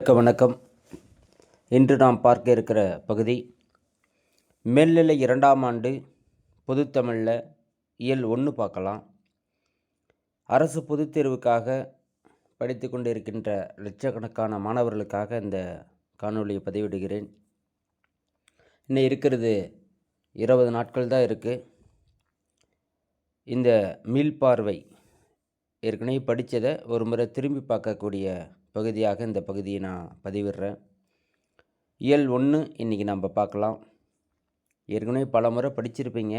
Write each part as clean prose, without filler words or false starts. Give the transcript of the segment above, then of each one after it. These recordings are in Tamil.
வணக்கம். இன்று நாம் பார்க்க இருக்கிற பகுதி மேல்நிலை 2ஆம் ஆண்டு பொதுத்தமிழில் இயல் 1 பார்க்கலாம். அரசு பொதுத் தேர்வுக்காக படித்து கொண்டு இருக்கின்ற லட்சக்கணக்கான மாணவர்களுக்காக இந்த காணொலியை பதிவிடுகிறேன். இன்னும் இருக்கிறது 20 நாட்கள் தான் இருக்குது. இந்த மீள்பார்வை ஏற்கனவே படித்ததை ஒரு முறை திரும்பி பார்க்கக்கூடிய பகுதியாக இந்த பகுதியை நான் பதிவிடுறேன். இயல் 1 இன்றைக்கி நம்ம பார்க்கலாம். ஏற்கனவே பல முறை படிச்சிருப்பீங்க,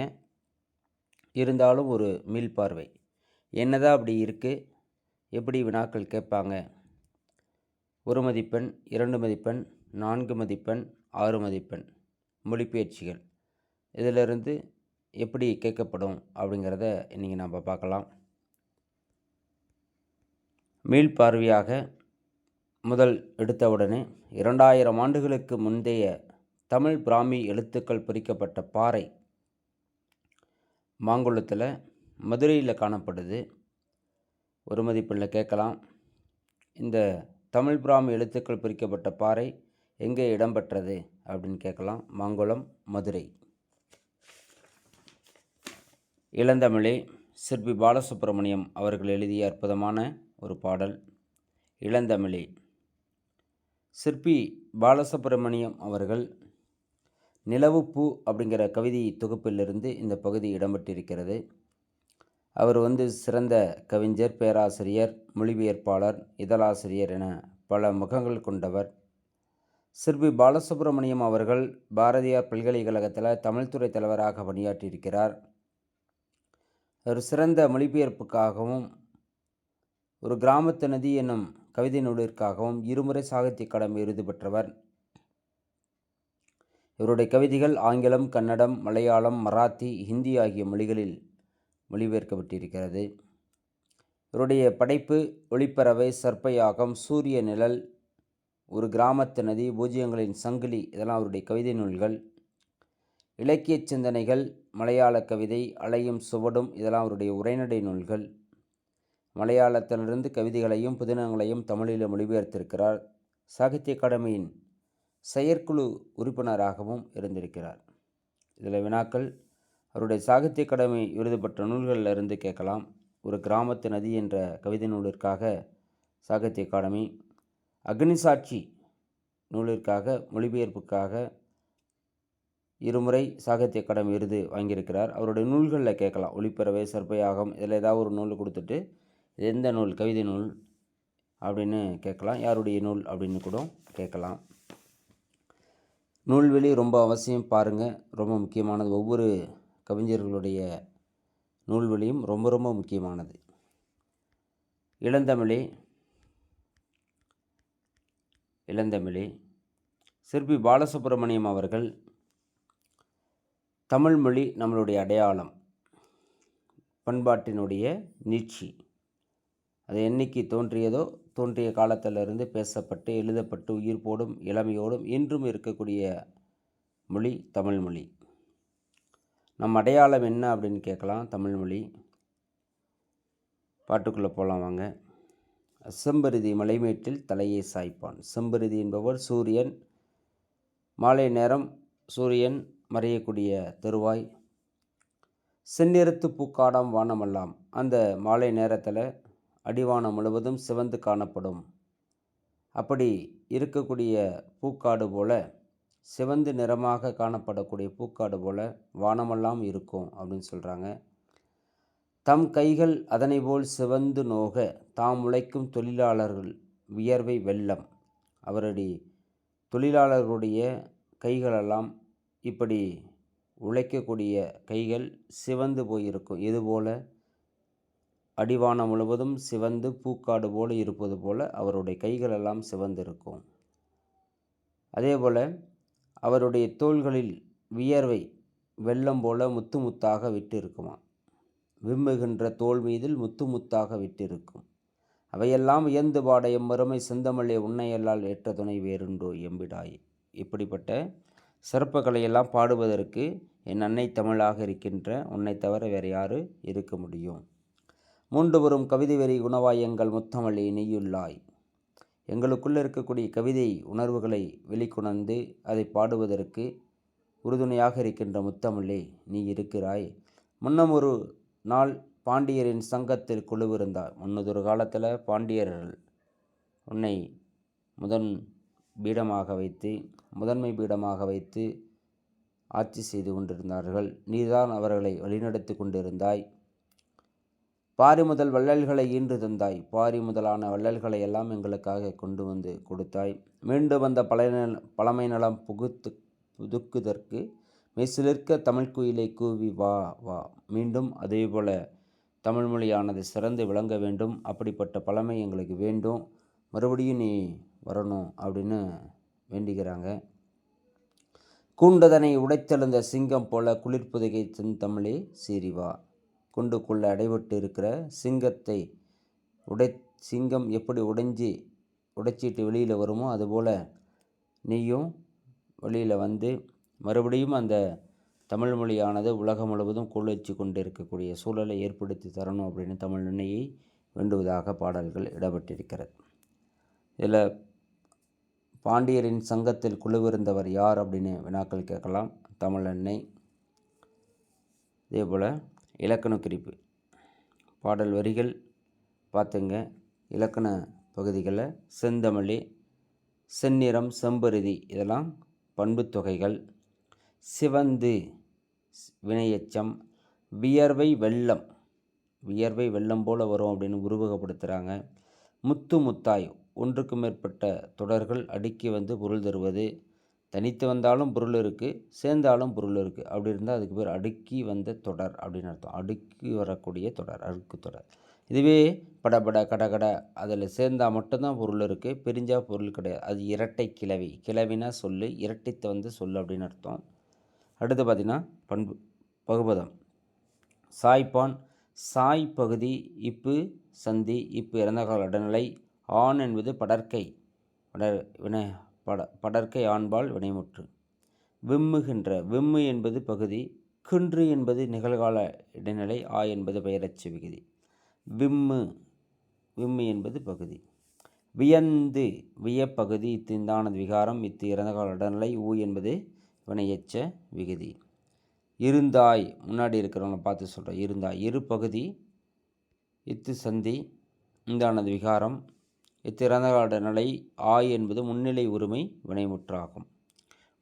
இருந்தாலும் ஒரு மீள்பார்வை. என்னதான் அப்படி இருக்குது, எப்படி வினாக்கள் கேட்பாங்க, 1 மதிப்பெண், 2 மதிப்பெண், 4 மதிப்பெண், 6 மதிப்பெண் மொழிபெயர்ச்சிகள் இதிலிருந்து எப்படி கேட்கப்படும் அப்படிங்கிறத இன்றைக்கி நம்ம பார்க்கலாம். மீள்பார்வையாக முதல் எடுத்தவுடனே 2000 ஆண்டுகளுக்கு முந்தைய தமிழ் பிராமி எழுத்துக்கள் பொறிக்கப்பட்ட பாறை மாங்குளத்தில் மதுரையில் காணப்படுது. 1 மதிப்பெண்ணில் கேட்கலாம். இந்த தமிழ் பிராமி எழுத்துக்கள் பொறிக்கப்பட்ட பாறை எங்கே இடம்பெற்றது அப்படின்னு கேட்கலாம். மாங்குளம், மதுரை. இளந்தமிழே சிற்பி பாலசுப்ரமணியம் அவர்கள் எழுதிய அற்புதமான ஒரு பாடல். இளந்தமிழே. சிற்பி பாலசுப்ரமணியம் அவர்கள் நிலவுப்பூ அப்படிங்கிற கவிதை தொகுப்பிலிருந்து இந்த பகுதி இடம்பெற்றிருக்கிறது. அவர் சிறந்த கவிஞர், பேராசிரியர், மொழிபெயர்ப்பாளர், இதழாசிரியர் என பல முகங்கள் கொண்டவர். சிற்பி பாலசுப்ரமணியம் அவர்கள் பாரதியார் பல்கலைக்கழகத்தில் தமிழ்துறை தலைவராக பணியாற்றியிருக்கிறார். ஒரு சிறந்த மொழிபெயர்ப்புக்காகவும் ஒரு கிராமத்து நதி என்னும் கவிதை நூலிற்காகவும் 2 முறை சாகித்ய அகாடமி விருது பெற்றவர். இவருடைய கவிதைகள் ஆங்கிலம், கன்னடம், மலையாளம், மராத்தி, ஹிந்தி ஆகிய மொழிகளில் மொழிபெயர்க்கப்பட்டிருக்கிறது. இவருடைய படைப்பு ஒளிப்பறவை, சர்ப்பயாகம், சூரிய நிழல், ஒரு கிராமத்து நதி, பூஜ்ஜியங்களின் சங்கிலி இதெல்லாம் அவருடைய கவிதை நூல்கள். இலக்கிய சிந்தனைகள், மலையாள கவிதை, அலையும் சுவடும் இதெல்லாம் அவருடைய உரைநடை நூல்கள். மலையாளத்திலிருந்து கவிதைகளையும் புதினங்களையும் தமிழில் மொழிபெயர்த்திருக்கிறார். சாகித்ய அகாடமியின் செயற்குழு உறுப்பினராகவும் இருந்திருக்கிறார். இதில் வினாக்கள் அவருடைய சாகித்ய அகாடமி விருது பெற்ற நூல்களில் இருந்து கேட்கலாம். ஒரு கிராமத்து நதி என்ற கவிதை நூலிற்காக சாகித்ய அகாடமி, அக்னிசாட்சி நூலிற்காக மொழிபெயர்ப்புக்காக 2 முறை சாகித்ய அகாடமி விருது வாங்கியிருக்கிறார். அவருடைய நூல்களில் கேட்கலாம். ஒளிப்பறவை, சர்ப்பயாகம் இதில் ஏதாவது ஒரு நூல் கொடுத்துட்டு எந்த நூல், கவிதை நூல் அப்படின்னு கேட்கலாம். யாருடைய நூல் அப்படின்னு கூட கேட்கலாம். நூல்வெளி ரொம்ப அவசியம், பாருங்கள், ரொம்ப முக்கியமானது. ஒவ்வொரு கவிஞர்களுடைய நூல்வெளியும் ரொம்ப ரொம்ப முக்கியமானது. இளந்தமிழே. இளந்தமிழே சிற்பி பாலசுப்ரமணியம் அவர்கள் தமிழ்மொழி நம்மளுடைய அடையாளம், பண்பாட்டினுடைய நீட்சி. அது என்னைக்கு தோன்றியதோ தோன்றிய காலத்திலிருந்து பேசப்பட்டு, எழுதப்பட்டு, உயிர்ப்போடும் இளமையோடும் இன்றும் இருக்கக்கூடிய மொழி தமிழ்மொழி. நம் அடையாளம் என்ன அப்படின்னு கேட்கலாம். தமிழ்மொழி. பாட்டுக்குள்ளே போகலாம் வாங்க. செம்பருதி மலைமேட்டில் தலையை சாய்ப்பான். செம்பருதி என்பவர் சூரியன். மாலை நேரம் சூரியன் மறையக்கூடிய தருவாய். செந்நிறத்து பூக்காடாம் வானமெல்லாம். அந்த மாலை நேரத்தில் அடிவானம் முழுவதும் சிவந்து காணப்படும். அப்படி இருக்கக்கூடிய பூக்காடு போல, சிவந்து நிறமாக காணப்படக்கூடிய பூக்காடு போல வானமெல்லாம் இருக்கும் அப்படின்னு சொல்கிறாங்க. தம் கைகள் அதனை போல் சிவந்து நோக தாம் உழைக்கும் தொழிலாளர்கள் வியர்வை வெள்ளம். அவருடைய தொழிலாளர்களுடைய கைகளெல்லாம் இப்படி உழைக்கக்கூடிய கைகள் சிவந்து போயிருக்கும். இதுபோல் அடிவானம் முழுவதும் சிவந்து பூக்காடு போல இருப்பது போல அவருடைய கைகளெல்லாம் சிவந்திருக்கும். அதே போல் அவருடைய தோள்களில் வியர்வை வெள்ளம் போல முத்து முத்தாக விட்டு இருக்குமா. விம்முகின்ற தோல் மீதில் முத்து முத்தாக விட்டிருக்கும். அவையெல்லாம் வியந்து பாட எம்மருமை செந்தமிழே உன்னையல்லால் ஏற்ற துணை வேறுண்டோ எம்பிடாய். இப்படிப்பட்ட சிறப்புகளையெல்லாம் பாடுவதற்கு என் அன்னை தமிழாக இருக்கின்ற உன்னை தவிர வேறு யார் இருக்க முடியும். மூண்டு வரும் கவிதை வெறி குணவாய் எங்கள் முத்தமிழே நீயுள்ளாய். எங்களுக்குள்ளே இருக்கக்கூடிய கவிதை உணர்வுகளை வெளிக்கொணர்ந்து அதை பாடுவதற்கு உறுதுணையாக இருக்கின்ற முத்தமிழே நீ இருக்கிறாய். முன்னம் ஒரு நாள் பாண்டியரின் சங்கத்தில் குழுவிருந்தார். முன்னதொரு காலத்தில் பாண்டியர்கள் உன்னை முதன்மை பீடமாக வைத்து ஆட்சி செய்து கொண்டிருந்தார்கள். நீதான் அவர்களை வழிநடத்தி கொண்டிருந்தாய். பாரி முதல் வள்ளல்களை ஈன்று தந்தாய். பாரி முதலான வள்ளல்களை எல்லாம் எங்களுக்காக கொண்டு வந்து கொடுத்தாய். மீண்டும் வந்த பழமை நலம் புதுக்குதற்கு மெய்சிலிருக்க தமிழ்குயிலை கூவி வா வா. மீண்டும் அதேபோல தமிழ் மொழியானது சிறந்து விளங்க வேண்டும். அப்படிப்பட்ட பழமை எங்களுக்கு வேண்டும். மறுபடியும் நீ வரணும் அப்படின்னு வேண்டிக்கிறாங்க. கூண்டதனை உடைத்தெழுந்த சிங்கம் போல குளிர்புதைகை தமிழே சீரிவா. குண்டுக்குள்ளே அடைபட்டு இருக்கிற சிங்கத்தை சிங்கம் எப்படி உடைச்சிட்டு வெளியில் வருமோ அதுபோல் நீயும் வெளியில் வந்து மறுபடியும் அந்த தமிழ் மொழியானது உலகம் முழுவதும் கோலோச்சி கொண்டு இருக்கக்கூடிய சூழலை ஏற்படுத்தி தரணும் அப்படின்னு தமிழ் அன்னையை வேண்டுவதாக பாடல்கள் இடம்பெற்றிருக்கிறது. இதில் பாண்டியரின் சங்கத்தில் குழுவிருந்தவர் யார் அப்படின்னு வினாக்கள் கேட்கலாம். தமிழ் அன்னை. இதேபோல் இலக்கண குறிப்பு பாடல் வரிகள் பார்த்துங்க. இலக்கண பகுதிகளில் செந்தமிழே, செந்நிறம், செம்பருதி இதெல்லாம் பண்பு தொகைகள். சிவந்து வினையச்சம், வியர்வை வெள்ளம் போல் வரும் அப்படின்னு உருவகப்படுத்துகிறாங்க. முத்து முத்தாய் ஒன்றுக்கு மேற்பட்ட தொடர்கள் அடுக்கி வந்து பொருள் தருவது. தனித்து வந்தாலும் பொருள் இருக்குது, சேர்ந்தாலும் பொருள் இருக்குது. அப்படி இருந்தால் அதுக்கு பேர் அடுக்கி வந்த தொடர் அப்படின்னு அர்த்தம். அடுக்கி வரக்கூடிய தொடர், அடுக்கு தொடர். இதுவே படபட கடகட அதில் சேர்ந்தால் மட்டும்தான் பொருள் இருக்குது, பிரிஞ்சால் பொருள் கிடையாது. அது இரட்டை கிளவி. கிளவினா சொல்லு, இரட்டைத்து வந்து சொல்லு அப்படின்னு அர்த்தம். அடுத்து பார்த்திங்கன்னா பகுபதம். சாய்ப்பான், சாய் பகுதி, இப்பு சந்தி, இப்பு இறந்தகால இடைநிலை. ஆண் என்பது படற்கை, படற்கை ஆண்பால் வினைமுற்று. விம்முகின்ற, விம்மு என்பது பகுதி, கின்று என்பது நிகழ்கால இடைநிலை, ஆ என்பது பெயரச்சு விகுதி. விம்மு என்பது பகுதி. வியந்து, வியப்பகுதி, இத்து இந்தானது விகாரம், இத்து இறந்தகால இடைநிலை, ஊ என்பது வினையச்ச விகுதி. இருந்தாய், முன்னாடி இருக்கிறவங்க பார்த்து சொல்கிறோம். இருந்தாய் இரு பகுதி, இத்து சந்தி, இந்தானது விகாரம், இத்து இறந்தகால இடைநிலை, ஆய் என்பது முன்னிலை உரிமை வினைமுற்றாகும்.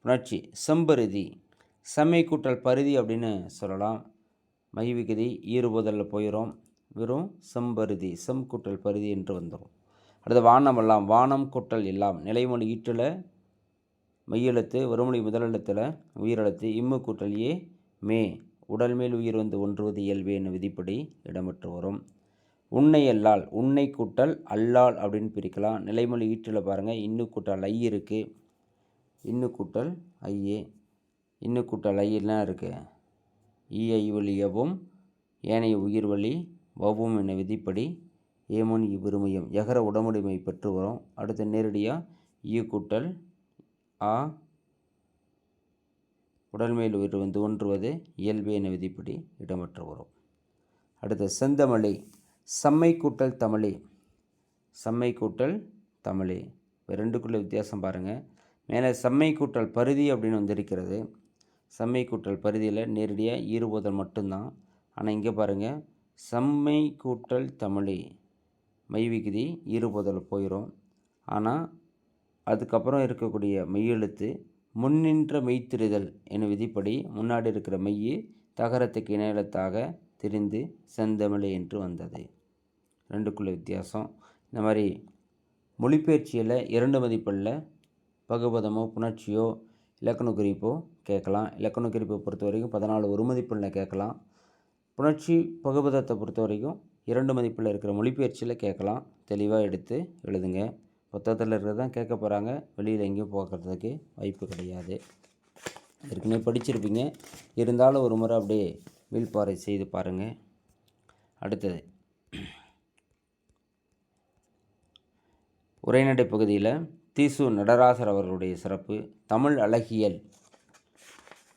புணர்ச்சி. செம்பருதி, செம்மை கூட்டல் பருதி அப்படின்னு சொல்லலாம். மை விகுதி ஈறுபோதலில் போயிடும். வெறும் செம்பருதி, செம் கூட்டல் பருதி என்று வந்துடும். அடுத்து வானம் எல்லாம், வானம் கூட்டல் எல்லாம். நிலைமொழி ஈற்றில் மெய்யெழுத்து, ஒருமொழி முதலெழுத்தில் உயிரெழுத்து, இம்மு கூட்டல் ஏ மே. உடல் மேல் உயிர் வந்து ஒன்றுவது இயல்பு என்னும் விதிப்படி இடம்பெற்று வரும். உன்னை அல்லால், உன்னை கூட்டல் அல்லால் அப்படின்னு பிரிக்கலாம். நிலைமொழி ஈற்றில் பாருங்கள், இன்னு கூட்டல் ஐ இருக்குது, இன்னு கூட்டல் ஐயே. இன்னு கூட்டல் ஐயெல்லாம் இருக்குது. ஐ வழியவும் ஏனைய உயிர் வழி வவும் என விதிப்படி ஏமுன் இவ்விருமையும் எகர உடமுடிமை பெற்று வரும். அடுத்து நேரடியாக ஈ கூட்டல் ஆ உடல் மேல் உயிர் வந்து ஒன்றுவது இயல்பு என விதிப்படி இடம்பெற்று வரும். அடுத்து செந்தமிழே, செம்மை கூட்டல் தமிழே, செம்மை கூட்டல் தமிழே. ரெண்டுக்குள்ள வித்தியாசம் பாருங்கள். மேலே செம்மை கூட்டல் பருதி அப்படின்னு வந்திருக்கிறது. செம்மை கூட்டல் பருதியில் நேரடியாக ஈறுபோதல் மட்டும்தான். ஆனால் இங்கே பாருங்கள், செம்மை கூட்டல் தமிழே மை விகுதி ஈறுபோதல் போயிடும். ஆனால் அதுக்கப்புறம் இருக்கக்கூடிய மெய்யெழுத்து முன்னின்ற மெய்த்திரிதல் என விதிப்படி முன்னாடி இருக்கிற மெய்யு தகரத்துக்கு இணையெழுத்தாக திரிந்து செந்தமிழே என்று வந்தது. ரெண்டுக்குள்ள வித்தியாசம். இந்த மாதிரி மொழிபெயர்ச்சியில் 2 மதிப்பெண்ணில் பகுபதமோ புணர்ச்சியோ இலக்கண குறிப்போ கேட்கலாம். இலக்கண குறிப்பை பொறுத்த வரைக்கும் 14 ஒரு மதிப்பெண்ணில் கேட்கலாம். புணர்ச்சி பகுபதத்தை பொறுத்த வரைக்கும் 2 மதிப்பில் இருக்கிற மொழிபெயர்ச்சியில் கேட்கலாம். தெளிவாக எடுத்து எழுதுங்க. புத்தகத்தில் இருக்கிறது தான் கேட்க போகிறாங்க, வெளியில் எங்கேயும் போகிறதுக்கு வாய்ப்பு கிடையாது. ஏற்கனவே படிச்சிருப்பீங்க, இருந்தாலும் ஒரு முறை அப்படியே மீள்பாறை செய்து பாருங்கள். அடுத்தது உரைநடை பகுதியில் தீசு நடராசர் அவர்களுடைய சிறப்பு. தமிழ் அழகியல்.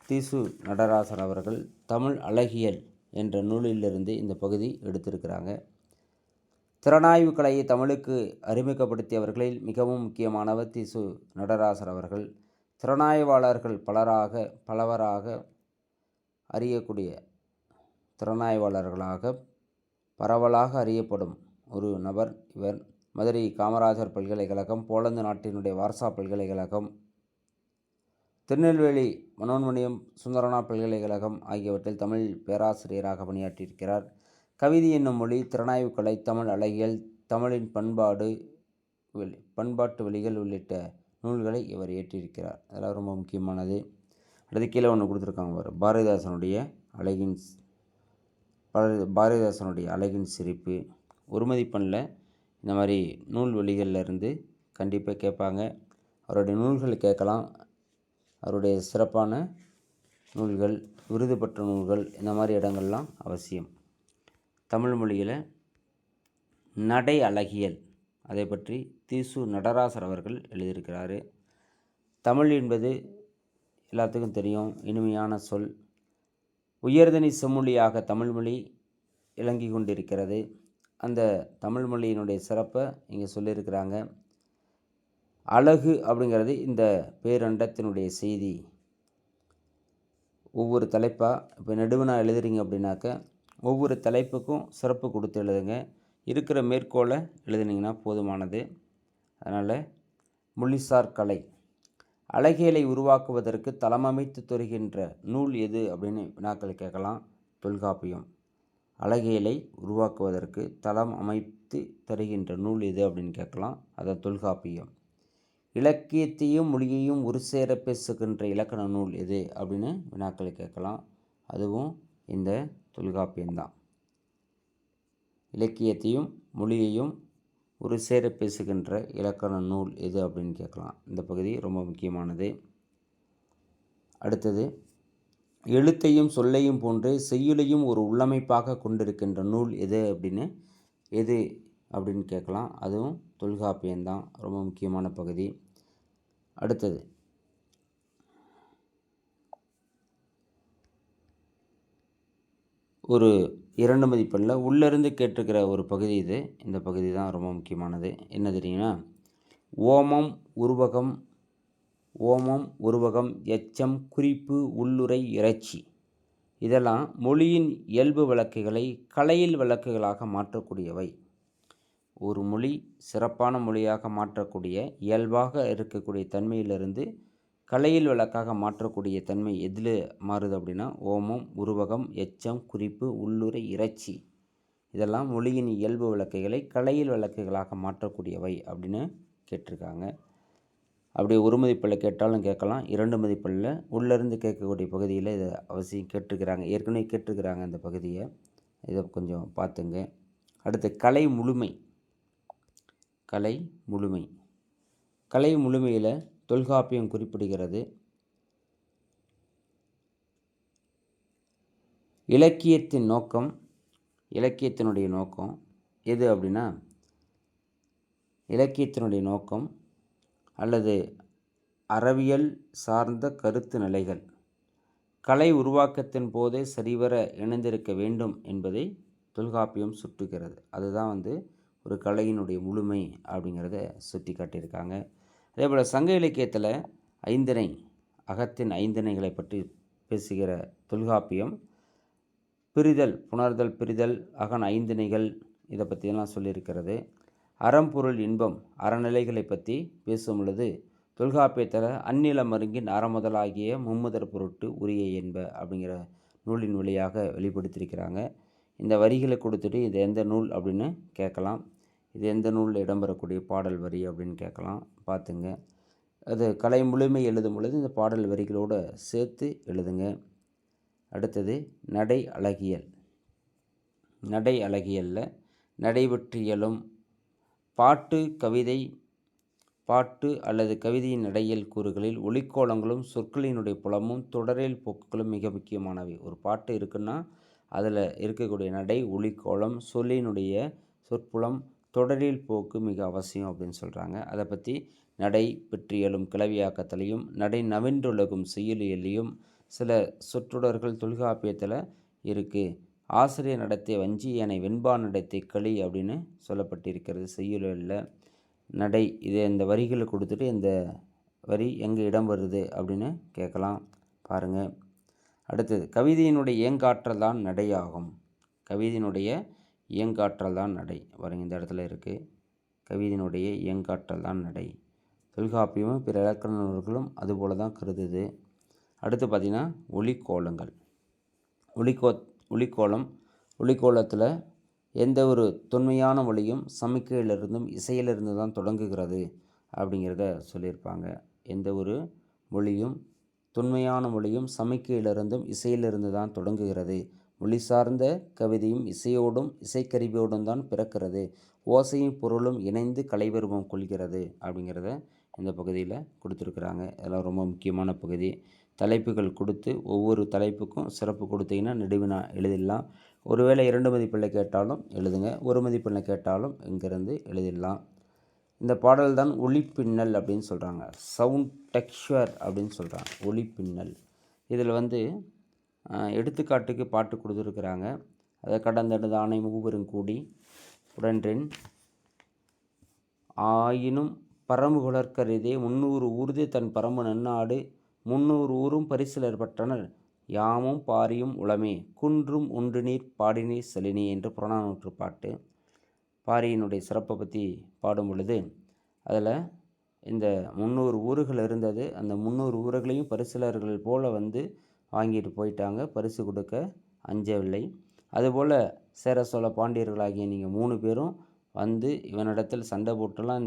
தீசு நடராசர் அவர்கள் தமிழ் அழகியல் என்ற நூலிலிருந்து இந்த பகுதி எடுத்திருக்கிறாங்க. திறனாய்வு கலையை தமிழுக்கு அறிமுகப்படுத்தியவர்களில் மிகவும் முக்கியமானவர் திசு நடராசர் அவர்கள். திறனாய்வாளர்கள் பலவராக அறியக்கூடிய திறனாய்வாளர்களாக பரவலாக அறியப்படும் ஒரு நபர் இவர். மதுரை காமராஜர் பல்கலைக்கழகம், போலந்து நாட்டினுடைய வார்சா பல்கலைக்கழகம், திருநெல்வேலி மனோன்மணியம் சுந்தரனார் பல்கலைக்கழகம் ஆகியவற்றில் தமிழ் பேராசிரியராக பணியாற்றியிருக்கிறார். கவிதை என்னும் மொழி, திறனாய்வு கலை, தமிழ் அழகியல், தமிழின் பண்பாட்டு வழிகள் உள்ளிட்ட நூல்களை இவர் இயற்றியிருக்கிறார். அதெல்லாம் ரொம்ப முக்கியமானது. அடுத்து கீழே ஒன்று கொடுத்துருக்காங்க, பாரதிதாசனுடைய அழகின் சிரிப்பு. ஒரு மதிப்பெண்ணில் இந்த மாதிரி நூல் வழிகளில் இருந்து கண்டிப்பாக கேட்பாங்க. அவருடைய நூல்கள் கேட்கலாம். அவருடைய சிறப்பான நூல்கள், விருது பெற்ற நூல்கள், இந்த மாதிரி இடங்கள்லாம் அவசியம். தமிழ் மொழியில் நடை அழகியல், அதை பற்றி திசு நடராசர் அவர்கள் எழுதியிருக்கிறார். தமிழ் என்பது எல்லாத்துக்கும் தெரியும், இனிமையான சொல். உயர்தனி செம்மொழியாக தமிழ்மொழி விளங்கி கொண்டிருக்கிறது. அந்த தமிழ் மொழியினுடைய சிறப்பை இங்கே சொல்லியிருக்கிறாங்க. அழகு அப்படிங்கிறது இந்த பேரண்டத்தினுடைய செய்தி. ஒவ்வொரு தலைப்பாக இப்போ நெடுவினா எழுதுறீங்க அப்படின்னாக்க ஒவ்வொரு தலைப்புக்கும் சிறப்பு கொடுத்து எழுதுங்க. இருக்கிற மேற்கோளை எழுதுனீங்கன்னா போதுமானது. அதனால் மொழிசார் கலை, அழகியலை உருவாக்குவதற்கு தளமமைத்து தருகின்ற நூல் எது அப்படின்னு வினாக்கள் கேட்கலாம். தொல்காப்பியம். அழகியலை உருவாக்குவதற்கு தளம் அமைத்து தருகின்ற நூல் எது அப்படின்னு கேட்கலாம். அதான் தொல்காப்பியம். இலக்கியத்தையும் மொழியையும் ஒரு சேர பேசுகின்ற இலக்கண நூல் எது அப்படின்னு வினாக்கள் கேட்கலாம். அதுவும் இந்த தொல்காப்பியம்தான். இலக்கியத்தையும் மொழியையும் ஒரு சேர பேசுகின்ற இலக்கண நூல் எது அப்படின்னு கேட்கலாம். இந்த பகுதி ரொம்ப முக்கியமானது. அடுத்தது, எழுத்தையும் சொல்லையும் போன்று செய்யுளையும் ஒரு உள்ளமைப்பாக கொண்டிருக்கின்ற நூல் எது அப்படின்னு கேட்கலாம். அதுவும் தொல்காப்பியம்தான். ரொம்ப முக்கியமான பகுதி. அடுத்தது, ஒரு 2 மதிப்பெண்ணில் உள்ளிருந்து கேட்டிருக்கிற ஒரு பகுதி இது. இந்த பகுதி தான் ரொம்ப முக்கியமானது. என்ன தெரியுங்கன்னா, ஓமம், உருவகம், எச்சம், குறிப்பு, உள்ளுரை, இறைச்சி இதெல்லாம் மொழியின் இயல்பு வழக்குகளை கலையில் வழக்குகளாக மாற்றக்கூடியவை. ஒரு மொழி சிறப்பான மொழியாக மாற்றக்கூடிய, இயல்பாக இருக்கக்கூடிய தன்மையிலிருந்து கலையில் வழக்காக மாற்றக்கூடிய தன்மை எதில் மாறுது அப்படின்னா, ஓமம், உருவகம், எச்சம், குறிப்பு, உள்ளுரை, இறைச்சி இதெல்லாம் மொழியின் இயல்பு வழக்குகளை கலையில் வழக்குகளாக மாற்றக்கூடியவை அப்படின்னு கேட்டிருக்காங்க. அப்படியே ஒரு மதிப்பெண்ணில் கேட்டாலும் கேட்கலாம். 2 மதிப்பெண்ணில் உள்ளிருந்து கேட்கக்கூடிய பகுதியில் இதை அவசியம் கேட்டிருக்கிறாங்க. ஏற்கனவே கேட்டிருக்கிறாங்க இந்த பகுதியை. இதை கொஞ்சம் பார்த்துங்க. அடுத்து, கலை முழுமையில் தொல்காப்பியம் குறிப்பிடுகிறது. இலக்கியத்தினுடைய நோக்கம் எது அப்படின்னா, இலக்கியத்தினுடைய நோக்கம் அல்லது அறவியல் சார்ந்த கருத்து நிலைகள் கலை உருவாக்கத்தின் போதே சரிவர இணைந்திருக்க வேண்டும் என்பதை தொல்காப்பியம் சுட்டுகிறது. அதுதான் ஒரு கலையினுடைய முழுமை அப்படிங்கிறத சுட்டி காட்டியிருக்காங்க. அதே போல் சங்க இலக்கியத்தில் அகத்தின் ஐந்திணைகளை பற்றி பேசுகிற தொல்காப்பியம் பிரிதல், புணர்தல், பிரிதல், அகன் ஐந்திணைகள் இதை பற்றியெல்லாம் சொல்லியிருக்கிறது. அறம், பொருள், இன்பம், அறநிலைகளை பற்றி பேசும் பொழுது தொல்காப்பியத்தில் அந்நில மருங்கின் அறமுதலாகிய மும்முதற் பொருட்டு உரிய என்ப அப்படிங்கிற நூலின் வழியாக வெளிப்படுத்தியிருக்கிறாங்க. இந்த வரிகளை கொடுத்துட்டு இது எந்த நூல் அப்படின்னு கேட்கலாம். இது எந்த நூலில் இடம்பெறக்கூடிய பாடல் வரி அப்படின்னு கேட்கலாம். பார்த்துங்க. அது கலை முழுமை எழுதும் பொழுது இந்த பாடல் வரிகளோடு சேர்த்து எழுதுங்க. அடுத்தது, நடை அழகியலில் நடைபெற்றியலும் பாட்டு அல்லது கவிதையின் நடையியல் கூறுகளில் ஒலிக்கோலங்களும் சொற்களினுடைய புலமும் தொடரில் போக்குகளும் மிக முக்கியமானவை. ஒரு பாட்டு இருக்குன்னா அதில் இருக்கக்கூடிய நடை, ஒலிக்கோலம், சொல்லினுடைய சொற்புலம், தொடரில் போக்கு மிக அவசியம் அப்படின்னு சொல்கிறாங்க. அதை பற்றி நடை பெற்றியலும் கிளவியாக்கத்திலையும் நடை நவின்றுலகும் செய்யுளியலையும் சில சொற்றொடர்கள் தொல்காப்பியத்தில் இருக்குது. ஆசிரியர் நடத்திய வஞ்சி யானை வெண்பா நடத்தை களி அப்படின்னு சொல்லப்பட்டிருக்கிறது செய்யுளில். நடை இதை இந்த வரிகளை கொடுத்துட்டு இந்த வரி எங்கே இடம் வருது அப்படின்னு கேட்கலாம். பாருங்கள். அடுத்தது கவிதையினுடைய இயங்காற்றல் தான் நடையாகும். கவிதையினுடைய இயங்காற்றல் தான் நடை. பாருங்க, இந்த இடத்துல இருக்குது. கவிதையினுடைய இயங்காற்றல் தான் நடை. தொல்காப்பியமும் பிற இலக்கண நூல்களும் அதுபோல தான் கருதுது. அடுத்து பார்த்திங்கன்னா ஒலிக்கோலங்கள். ஒலிக்கோலத்தில் எந்த ஒரு தொன்மையான மொழியும் சமிக்கையிலிருந்தும் இசையிலிருந்து தான் தொடங்குகிறது அப்படிங்கிறத சொல்லியிருப்பாங்க. எந்த ஒரு மொழியும் தொன்மையான மொழியும் சமிக்கையிலிருந்தும் இசையிலிருந்து தான் தொடங்குகிறது. மொழி சார்ந்த கவிதையும் இசையோடும் இசைக்கருவியோடும் தான் பிறக்கிறது. ஓசையும் பொருளும் இணைந்து கலைவருவம் கொள்கிறது அப்படிங்கிறத இந்த பகுதியில் கொடுத்துருக்குறாங்க. இதெல்லாம் ரொம்ப முக்கியமான பகுதி. தலைப்புகள் கொடுத்து ஒவ்வொரு தலைப்புக்கும் சிறப்பு கொடுத்தீங்கன்னா நெடுவினா எழுதிடலாம். ஒருவேளை 2 மதிப்பெண்ணில் கேட்டாலும் எழுதுங்க, 1 மதிப்பெண்ணில் கேட்டாலும் இங்கேருந்து எழுதிடலாம். இந்த பாடல் தான் ஒளிப்பின்னல் அப்படின்னு சொல்கிறாங்க. சவுண்ட் டெக்ஸ்சர் அப்படின்னு சொல்கிறாங்க. ஒளிப்பின்னல். இதில் எடுத்துக்காட்டுக்கு பாட்டு கொடுத்துருக்குறாங்க. அதை கடந்தெடுத்து ஆணை மூவருங்கூடி உடன்றின் ஆயினும் பரம்பு குலர்கரிதே 300 ஊர்தே தன் பரம்பு நன்னாடு 300 ஊரும் பரிசிலர் பட்டனர் யாமும் பாரியும் உளமே குன்றும் உண்டு நீர் பாடினீர் செலினி என்று புறநானூற்று பாட்டு. பாரியினுடைய சிறப்பை பற்றி பாடும் பொழுது அதில் இந்த 300 ஊர்கள் இருந்தது. அந்த 300 ஊர்களையும் பரிசிலர்கள் போல் வாங்கிட்டு போயிட்டாங்க. பரிசு கொடுக்க அஞ்சவில்லை. அதுபோல் சேர சோழ பாண்டியர்களாகிய நீங்கள் 3 பேரும் இவனிடத்தில் சண்டை போட்டுலாம்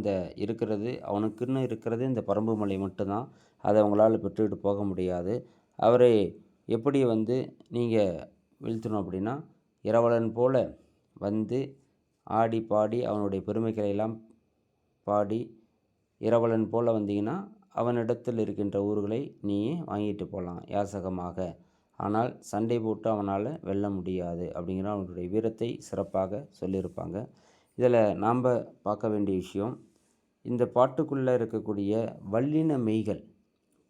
அவனுக்குன்னு இருக்கிறது இந்த பரம்பு மலை மட்டும்தான். அதை அவங்களால் பெற்றுக்கிட்டு போக முடியாது. அவரை எப்படி நீங்கள் வீழ்த்தணும் அப்படின்னா, இரவலன் போல் ஆடி பாடி அவனுடைய பெருமைகளை எல்லாம் பாடி இரவலன் போல் வந்தீங்கன்னா அவனிடத்தில் இருக்கின்ற ஊர்களை நீ வாங்கிட்டு போகலாம் யாசகமாக. ஆனால் சண்டை போட்டு அவனால் வெல்ல முடியாது அப்படிங்கிற அவனுடைய வீரத்தை சிறப்பாக சொல்லியிருப்பாங்க. இதில் நாம் பார்க்க வேண்டிய விஷயம், இந்த பாட்டுக்குள்ளே இருக்கக்கூடிய வல்லின மெய்கள்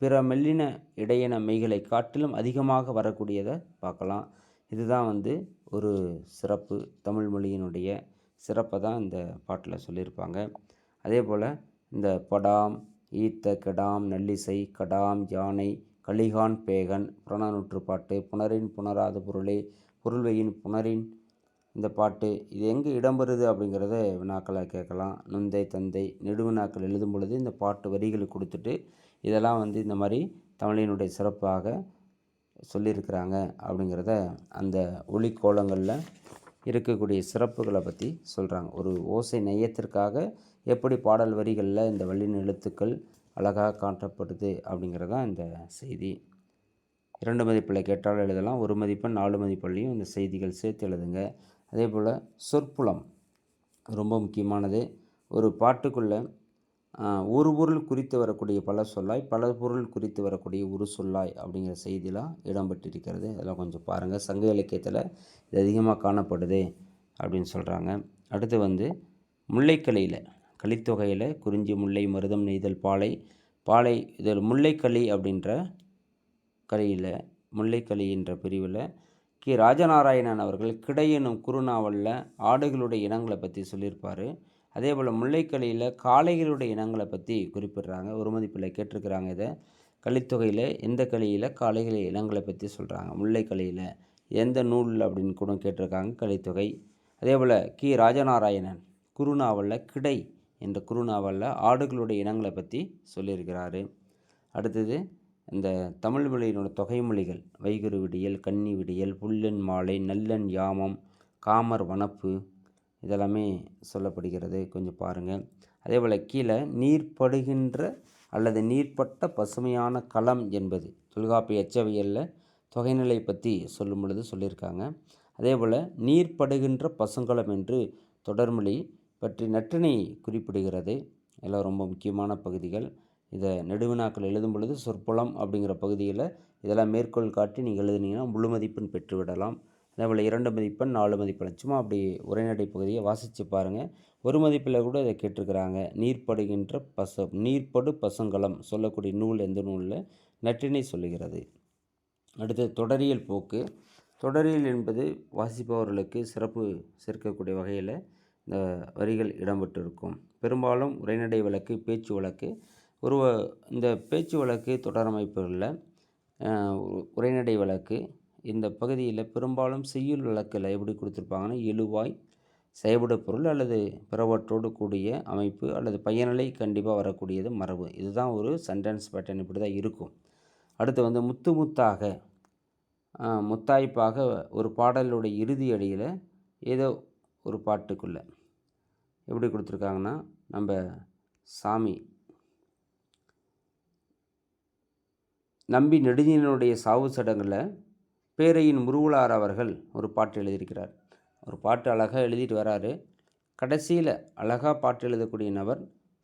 பிற மெல்லின இடையின மெய்களை காட்டிலும் அதிகமாக வரக்கூடியதை பார்க்கலாம். இதுதான் ஒரு சிறப்பு. தமிழ் மொழியினுடைய சிறப்பை தான் இந்த பாட்டில் சொல்லியிருப்பாங்க. அதே போல் இந்த படாம் ஈத்த கெடாம் நல்லிசை கடாம் யானை கலிகான் பேகன் புறநானூற்று பாட்டு புணரின் புணராத பொருளே பொருள்வையின் புணரின் இந்த பாட்டு இது எங்கே இடம்பெறுது அப்படிங்கிறத வினாக்களை கேட்கலாம். நுந்தை தந்தை நெடுவினாக்கள் எழுதும் பொழுது இந்த பாட்டு வரிகள் கொடுத்துட்டு இதெல்லாம் இந்த மாதிரி தமிழினுடைய சிறப்பாக சொல்லியிருக்கிறாங்க அப்படிங்கிறத அந்த ஒலிக்கோலங்களில் இருக்கக்கூடிய சிறப்புகளை பற்றி சொல்கிறாங்க. ஒரு ஓசை நயத்திற்காக எப்படி பாடல் வரிகளில் இந்த வல்லின எழுத்துக்கள் அழகாக காட்டப்படுது அப்படிங்கிறதான் இந்த செய்தி. 2 மதிப்பில் கேட்டாலும் எழுதலாம். 1 மதிப்பெண் 4 மதிப்பெண்லையும் இந்த செய்திகள் சேர்த்து எழுதுங்க. அதே போல் சொற்புலம் ரொம்ப முக்கியமானது. ஒரு பாட்டுக்குள்ளே ஒரு பொருள் குறித்து வரக்கூடிய பல சொல்லாய் பல பொருள் குறித்து வரக்கூடிய ஒரு சொல்லாய் அப்படிங்கிற செய்திலாம் இடம்பெற்றிருக்கிறது. அதெல்லாம் கொஞ்சம் பாருங்கள். சங்க இலக்கியத்தில் இது அதிகமாக காணப்படுது அப்படின்னு சொல்கிறாங்க. அடுத்து முல்லைக்கலியில் கலித்தொகையில் குறிஞ்சி முல்லை மருதம் நெய்தல் பாலை இதில் முல்லைக்களி அப்படின்ற கலியில் முல்லைக்களி என்ற பிரிவில் ராஜநாராயணன் அவர்கள் கிடை எனும் குறுநாவலில் ஆடுகளுடைய இனங்களை பற்றி சொல்லியிருப்பார். அதே போல் முல்லைக்களியில் காளைகளுடைய இனங்களை பற்றி குறிப்பிடுறாங்க. 1 மதிப்பில் கேட்டிருக்கிறாங்க. இதை கலித்தொகையில் எந்த களியில் காளைகளை இனங்களை பற்றி சொல்கிறாங்க, முல்லைக்களியில் எந்த நூல் அப்படின்னு கூட கேட்டிருக்காங்க. கலித்தொகை. அதே போல் ராஜநாராயணன் குறுநாவலில் கிடை என்ற குறுநாவலில் ஆடுகளுடைய இனங்களை பற்றி சொல்லியிருக்கிறாரு. அடுத்தது இந்த தமிழ் மொழியினோட தொகைமொழிகள் வைகுறு விடியல் கன்னி விடியல் புல்லன் மாலை நல்லன் யாமம் காமர் வனப்பு இதெல்லாமே சொல்லப்படுகிறது. கொஞ்சம் பாருங்கள். அதே போல் கீழே நீர்ப்படுகின்ற அல்லது நீர்ப்பட்ட பசுமையான களம் என்பது தொல்காப்பிய எச்சவியலில் தொகைநிலை பற்றி சொல்லும் பொழுது சொல்லியிருக்காங்க. அதே போல் நீர்ப்படுகின்ற பசுங்கலம் என்று தொடர்மொழி பற்றி நற்றிணை குறிப்பிடுகிறது. எல்லாம் ரொம்ப முக்கியமான பகுதிகள். இதை நெடுவினாக்கள் எழுதும் பொழுது சொற்புலம் அப்படிங்கிற பகுதியில் இதெல்லாம் மேற்கோள் காட்டி நீங்கள் எழுதுனீங்கன்னா முழு மதிப்பெண் பெற்றுவிடலாம். அதேபோல் 2 மதிப்பெண் 4 மதிப்பெண் சும்மா அப்படி உரைநடை பகுதியை வாசித்து பாருங்கள். 1 மதிப்பில் கூட இதை கேட்டிருக்கிறாங்க. நீர்ப்படு பசுங்கலம் சொல்லக்கூடிய நூல் எந்த நூலில் நற்றிணை சொல்லுகிறது. அடுத்து தொடரியல் போக்கு தொடரியல் என்பது வாசிப்பவர்களுக்கு சிறப்பு சேர்க்கக்கூடிய வகையில் இந்த வரிகள் இடம்பெற்றிருக்கும். பெரும்பாலும் உரைநடை வழக்கு, பேச்சு வழக்கு, இந்த பேச்சு வழக்கு தொடரமைப்புகளில் உரைநடை வழக்கு இந்த பகுதியில் பெரும்பாலும் செய்யுள் வழக்கில் எப்படி கொடுத்துருப்பாங்கன்னா, எழுவாய், செயல்படு பொருள் அல்லது பிறவற்றோடு கூடிய அமைப்பு அல்லது பயனிலை கண்டிப்பாக வரக்கூடியது மரபு. இதுதான் ஒரு சென்டென்ஸ் பேட்டர்ன், இப்படி தான் இருக்கும். அடுத்து முத்து முத்தாக, முத்தாய்ப்பாக ஒரு பாடலுடைய இறுதி அடியில் ஏதோ ஒரு பாட்டுக்குள்ளே எப்படி கொடுத்துருக்காங்கன்னா, நம்ம சாமி நம்பி நெடுஞ்செழியனுடைய சாவு சடங்கில் பேரையின் முருகலார் அவர்கள் ஒரு பாட்டு எழுதியிருக்கிறார். ஒரு பாட்டு அழகாக எழுதிட்டு வராரு. கடைசியில் அழகாக பாட்டு எழுதக்கூடிய நபர்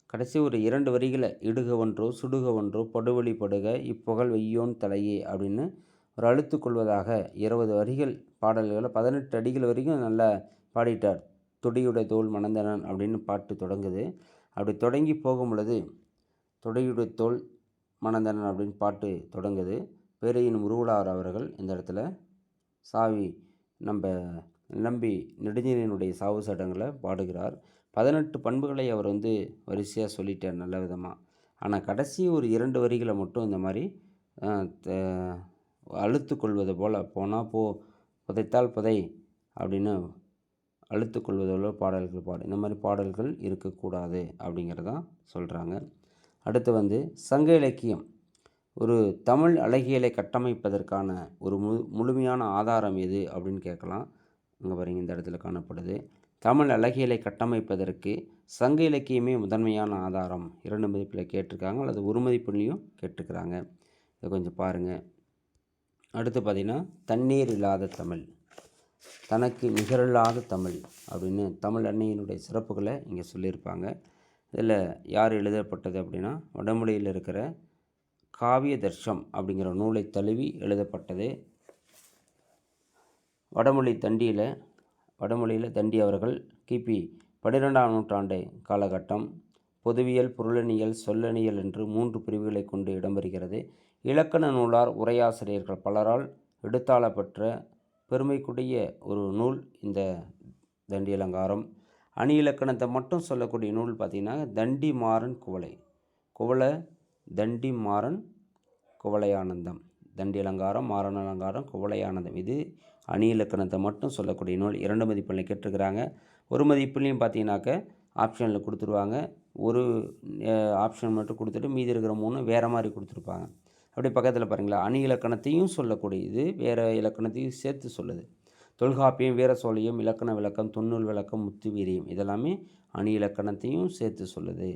கடைசி ஒரு 2 வரிகளை இடுக ஒன்றோ சுடுக ஒன்றோ படுவழி படுக இப்புகழ் வெய்யோன் தலையே அப்படின்னு ஒரு அழுத்து கொள்வதாக 20 வரிகள் பாடல்களை 18 அடிகள் வரைக்கும் நல்லா பாடிட்டார். தொடியுடைய தோல் மணந்தனன் அப்படின்னு பாட்டு தொடங்குது. அப்படி தொடங்கி போகும் பொழுது தொடையுடைய தோல் மணந்தனன் அப்படின்னு பாட்டு தொடங்குது. பேரையின் முருகலார் அவர்கள் இந்த இடத்துல நம்ம நம்பி நெடுஞ்செழியனுடைய சாவு சடங்களை பாடுகிறார். 18 பண்புகளை அவர் வரிசையாக சொல்லிட்டார் நல்ல விதமாக. ஆனால் கடைசி ஒரு 2 வரிகளை மட்டும் இந்த மாதிரி அழுத்து கொள்வது போல் போனால் புதைத்தால் புதை அப்படின்னு அழுத்து கொள்வது போல் பாடல்கள் இந்த மாதிரி பாடல்கள் இருக்கக்கூடாது அப்படிங்கிறதான் சொல்கிறாங்க. அடுத்து சங்க இலக்கியம் ஒரு தமிழ் அழகியலை கட்டமைப்பதற்கான ஒரு முழுமையான ஆதாரம் எது அப்படின்னு கேட்கலாம். அங்கே பாருங்க, இந்த இடத்துல காணப்படுது. தமிழ் அழகியலை கட்டமைப்பதற்கு சங்க இலக்கியமே முதன்மையான ஆதாரம். 2 மதிப்பில் கேட்டிருக்காங்க, அல்லது 1 மதிப்புலையும் கேட்டிருக்கிறாங்க. இதை கொஞ்சம் பாருங்கள். அடுத்து பார்த்திங்கன்னா, தண்ணீர் இல்லாத தமிழ், தனக்கு நிகரில்லாத தமிழ் அப்படின்னு தமிழ் அன்னையினுடைய சிறப்புகளை இங்கே சொல்லியிருப்பாங்க. இதில் யார் எழுதப்பட்டது அப்படின்னா, வடமொழியில் இருக்கிற காவிய தர்ஷம் அப்படிங்கிற நூலை தழுவி எழுதப்பட்டது. வடமொழியில் தண்டி அவர்கள் கிபி 12ஆம் நூற்றாண்டு காலகட்டம் பொதுவியல், பொருளணியல், சொல்லணியல் என்று 3 பிரிவுகளை கொண்டு இடம்பெறுகிறது. இலக்கண நூலார் உரையாசிரியர்கள் பலரால் எடுத்தாளப்பெற்ற பெருமைக்குரிய ஒரு நூல் இந்த தண்டி அலங்காரம். அணி இலக்கணத்தை மட்டும் சொல்லக்கூடிய நூல் பார்த்திங்கன்னா தண்டி மாறன் குவளை தண்டி மாறன் குவளையானந்தம். தண்டி அலங்காரம், மாறன் அலங்காரம், குவளையானந்தம், இது அணி இலக்கணத்தை மட்டும் சொல்லக்கூடிய நூல். 2 மதிப்பெண்ணில் கேட்டிருக்கிறாங்க. 1 மதிப்புலையும் பார்த்தீங்கன்னாக்க ஆப்ஷனில் கொடுத்துருவாங்க. ஒரு ஆப்ஷன் மட்டும் கொடுத்துட்டு மீதி இருக்கிற 3 வேறு மாதிரி கொடுத்துருப்பாங்க. அப்படி பக்கத்தில் பாருங்களா, அணி இலக்கணத்தையும் சொல்லக்கூடியது, வேறு இலக்கணத்தையும் சேர்த்து சொல்லுது. தொல்காப்பியம், வீர சோழியம், இலக்கண விளக்கம், தொன்னூல் விளக்கம், முத்து வீரியம், இதெல்லாமே அணி இலக்கணத்தையும் சேர்த்து சொல்லுது.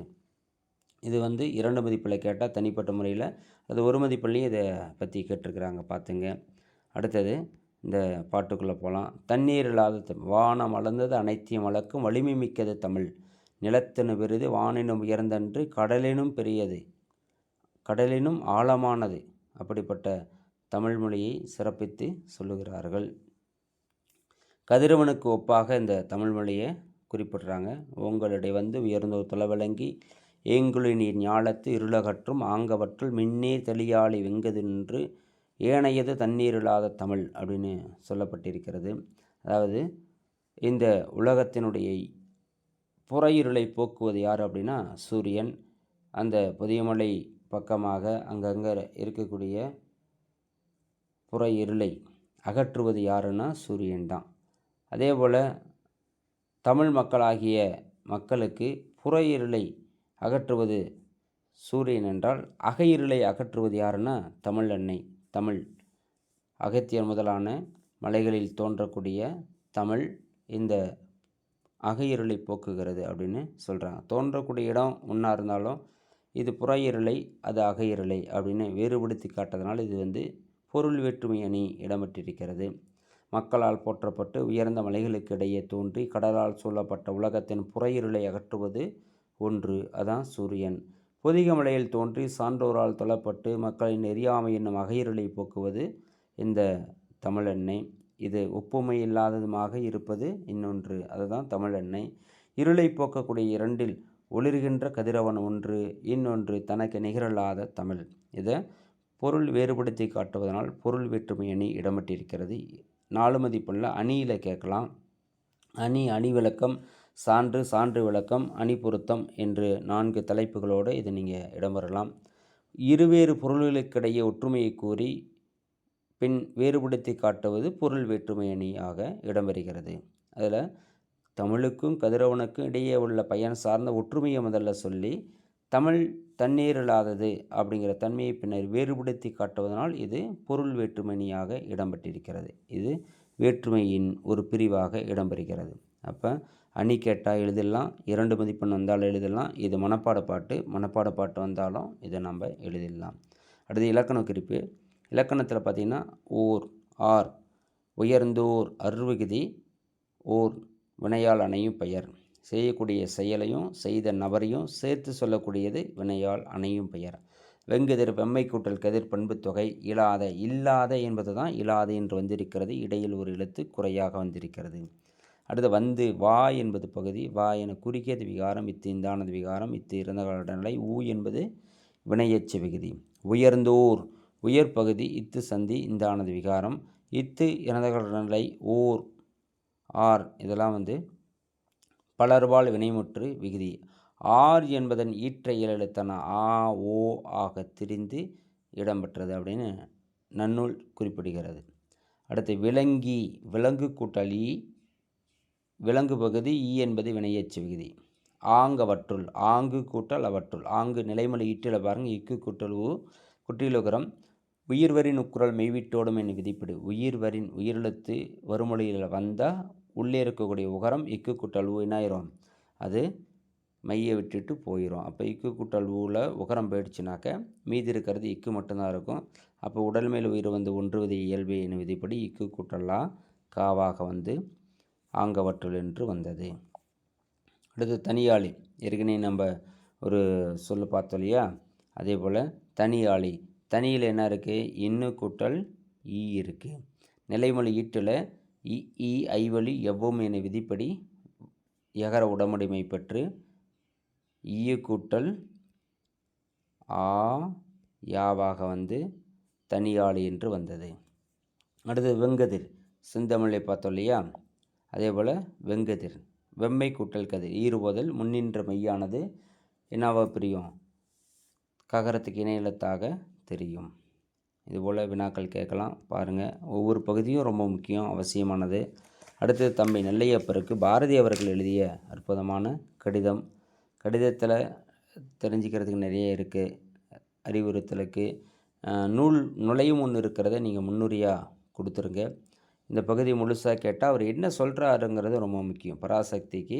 இது 2 மதிப்பில் கேட்டால் தனிப்பட்ட முறையில், அது 1 மதிப்புலையும் இதை பற்றி கேட்டிருக்கிறாங்க, பார்த்துங்க. அடுத்தது இந்த பாட்டுக்குள்ளே போகலாம். தண்ணீர் இல்லாத வானம் அளந்தது அனைத்தையும் அளக்கும் வலிமை மிக்கது தமிழ், நிலத்தினு பெரிது வானினும் உயர்ந்தன்று கடலினும் பெரியது கடலினும் ஆழமானது. அப்படிப்பட்ட தமிழ் மொழியை சிறப்பித்து சொல்லுகிறார்கள். கதிரவனுக்கு ஒப்பாக இந்த தமிழ் மொழியை குறிப்பிட்றாங்க. உங்களிடை உயர்ந்தோர் தொலைவிளங்கி ஏங்குழி நீர் ஞாலத்து இருளகற்றும் ஆங்கவற்றுள் மின்னீர் தெளியாளி வெங்கது நின்று ஏனையது தண்ணீர் இல்லாத தமிழ் அப்படின்னு சொல்லப்பட்டிருக்கிறது. அதாவது இந்த உலகத்தினுடைய புற இருளை போக்குவது யார் அப்படின்னா சூரியன். அந்த பொதியமலை பக்கமாக அங்கங்கே இருக்கக்கூடிய புற இருளை அகற்றுவது யாருன்னா சூரியன் தான். அதே போல் தமிழ் மக்களாகிய மக்களுக்கு புற இருளை அகற்றுவது சூரியன் என்றால் அக இருளை அகற்றுவது யாருன்னா தமிழ் அன்னை. தமிழ் அகத்தியர் முதலான மலைகளில் தோன்றக்கூடிய தமிழ் இந்த அக இருளை போக்குகிறது அப்படின்னு சொல்கிறாங்க. தோன்றக்கூடிய இடம் ஒன்றா இருந்தாலும் இது புற இருளை, அது அக இருளை அப்படின்னு வேறுபடுத்தி காட்டுறதுனால இது பொருள் வேற்றுமை அணி இடம்பெற்றிருக்கிறது. மக்களால் போற்றப்பட்டு உயர்ந்த மலைகளுக்கு இடையே தோன்றி கடலால் சூழப்பட்ட உலகத்தின் புற இருளை அகற்றுவது ஒன்று, அதான் சூரியன். பொதிக மலையில் தோன்றி சான்றோரால் தொழப்பட்டு மக்களின் நெறியாமை என்னும் அகையிருளை போக்குவது இந்த தமிழெண்ணை. இது ஒப்புமை இல்லாததுமாக இருப்பது இன்னொன்று, அதுதான் தமிழெண்ணை. இருளை போக்கக்கூடிய 2இல் ஒளிர்கின்ற கதிரவன் ஒன்று, இன்னொன்று தனக்கு நிகரில்லாத தமிழ். இதை பொருள் வேறுபடுத்தி காட்டுவதனால் பொருள் வேற்றுமை அணி இடம்பெற்றிருக்கிறது. 4 மதிப்பெண்ணில் அணியில் கேட்கலாம். அணி விளக்கம், சான்று விளக்கம், அணி பொருத்தம் என்று 4 தலைப்புகளோடு இது நீங்கள் இடம்பெறலாம். இருவேறு பொருள்களுக்கிடையே ஒற்றுமையை கூறி பின் வேறுபடுத்தி காட்டுவது பொருள் வேற்றுமை அணியாக இடம்பெறுகிறது. அதில் தமிழுக்கும் கதிரவனுக்கும் இடையே உள்ள பயன் சார்ந்த ஒற்றுமையை முதல்ல சொல்லி தமிழ் தண்ணீரில்லாதது அப்படிங்கிற தன்மையை பின்னர் வேறுபடுத்தி காட்டுவதனால் இது பொருள் வேற்றுமணியாக இடம்பெற்றிருக்கிறது. இது வேற்றுமையின் ஒரு பிரிவாக இடம்பெறுகிறது. அப்போ அணி கேட்டால் எழுதிடலாம், 2 மதிப்பெண் வந்தாலும் எழுதிடலாம். இது மனப்பாட பாட்டு வந்தாலும் இதை நம்ம எழுதிடலாம். அடுத்து இலக்கண குறிப்பு. இலக்கணத்தில் பார்த்திங்கன்னா ஓர், ஆர், உயர்ந்தோர் அருவிகுதி, ஓர் வினையால் அணையும் பெயர். செய்யக்கூடிய செயலையும் செய்த நபரையும் சேர்த்து சொல்லக்கூடியது வினையால் அணையும் பெயர். வெங்குதிர், வெம்மை கூட்டல் கதிர், பண்பு தொகை, இல்லாத என்பது தான் இல்லாது என்று வந்திருக்கிறது. இடையில் ஒரு எழுத்து குறையாக வந்திருக்கிறது. அடுத்து வந்து, வா என்பது பகுதி, வா என குறுகியது விகாரம், இத்து இந்தானது விகாரம், இத்து இறந்த காலநிலை, ஊ என்பது வினையெச்ச விகுதி. உயர்ந்தோர் உயர் பகுதி, இத்து சந்தி, இந்தானது விகாரம், இத்து இறந்த காலநிலை, ஓர், ஆர் இதெல்லாம் பலர்பால் வினைமுற்று விகுதி. ஆர் என்பதன் ஈற்ற இயலெழுத்தான ஆ, ஓ ஆக திரிந்து இடம்பெற்றது அப்படின்னு நன்னூல் குறிப்பிடுகிறது. அடுத்து விலங்கி, விலங்கு கூட்டல் ஈ, விலங்கு பகுதி, ஈ என்பது வினையெச்ச விகுதி. ஆங்கவற்றுள், ஆங்கு கூட்டல் அவற்றுள், ஆங்கு நிலைமொழி ஈட்டில் பாருங்கள், இக்கு கூட்டல் ஊ, குற்றிலுகரம். உயிர்வரின் உக்குரல் மெய்விட்டோடும் என விதிப்பிடு. உயிர்வரின் உயிரெழுத்து வருமொழியில் வந்தால் உள்ளே இருக்கக்கூடிய உகரம் இக்கு கூட்டல் ஊ என்னாயிரும், அது மையை விட்டுட்டு போயிடும். அப்போ இக்கு கூட்டல் ஊவில் உகரம் போயிடுச்சுனாக்க மீதி இருக்கிறது இக்கு மட்டும்தான் இருக்கும். அப்போ உடல் மேல் உயிர் ஒன்றுவது இயல்பு என விதிப்படி இக்கு கூட்டல்லாம் காவாக ஆங்கவற்றுள் என்று வந்தது. அடுத்து தனியாளி. ஏற்கனவே நம்ம ஒரு சொல்லு பார்த்தோம் இல்லையா, அதே போல் தனியாளி. தனியில் என்ன இருக்குது, இன்னு கூட்டல் ஈ இருக்குது. நிலைமொழி ஈட்டில் இ ஐவழி எவ்வும் என விதிப்படி எகர உடம்புடைமை பெற்று ஈய கூட்டல் ஆ யாவாக தனியாளி என்று வந்தது. அடுத்து வெங்கதிர். செந்தமிழை பார்த்தோம் இல்லையா, அதே போல் வெங்கதிர். வெம்மை கூட்டல் கதிர், ஈறுபோதல் முன்னின்ற மெய்யானது என்னவா பிரியும், ககரத்துக்கு இணையெழுத்தாக தெரியும். இதுபோல் வினாக்கள் கேட்கலாம், பாருங்கள். ஒவ்வொரு பகுதியும் ரொம்ப முக்கியம், அவசியமானது. அடுத்தது தம்பி நெல்லையப்பருக்கு பாரதி அவர்கள் எழுதிய அற்புதமான கடிதம். கடிதத்தில் தெரிஞ்சுக்கிறதுக்கு நிறைய இருக்குது. அறிவுறுத்தலுக்கு நூல் நுழையும் ஒன்று இருக்கிறத நீங்கள் முன்னுரியாக கொடுத்துருங்க. இந்த பகுதி முழுசாக கேட்டால் அவர் என்ன சொல்கிறாருங்கிறது ரொம்ப முக்கியம். பராசக்திக்கு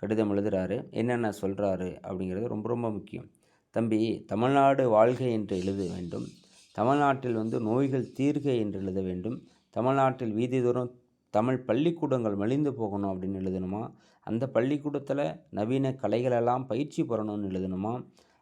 கடிதம் எழுதுகிறாரு, என்னென்ன சொல்கிறாரு அப்படிங்கிறது ரொம்ப ரொம்ப முக்கியம். தம்பி, தமிழ்நாடு வாழ்க என்று எழுத வேண்டும். தமிழ்நாட்டில் நோய்கள் தீர்க என்று எழுத வேண்டும். தமிழ்நாட்டில் வீதிதோறும் தமிழ் பள்ளிக்கூடங்கள் மலிந்து போகணும் அப்படின்னு எழுதணுமா. அந்த பள்ளிக்கூடத்தில் நவீன கலைகளெல்லாம் பயிற்சி பெறணும்னு எழுதணுமா.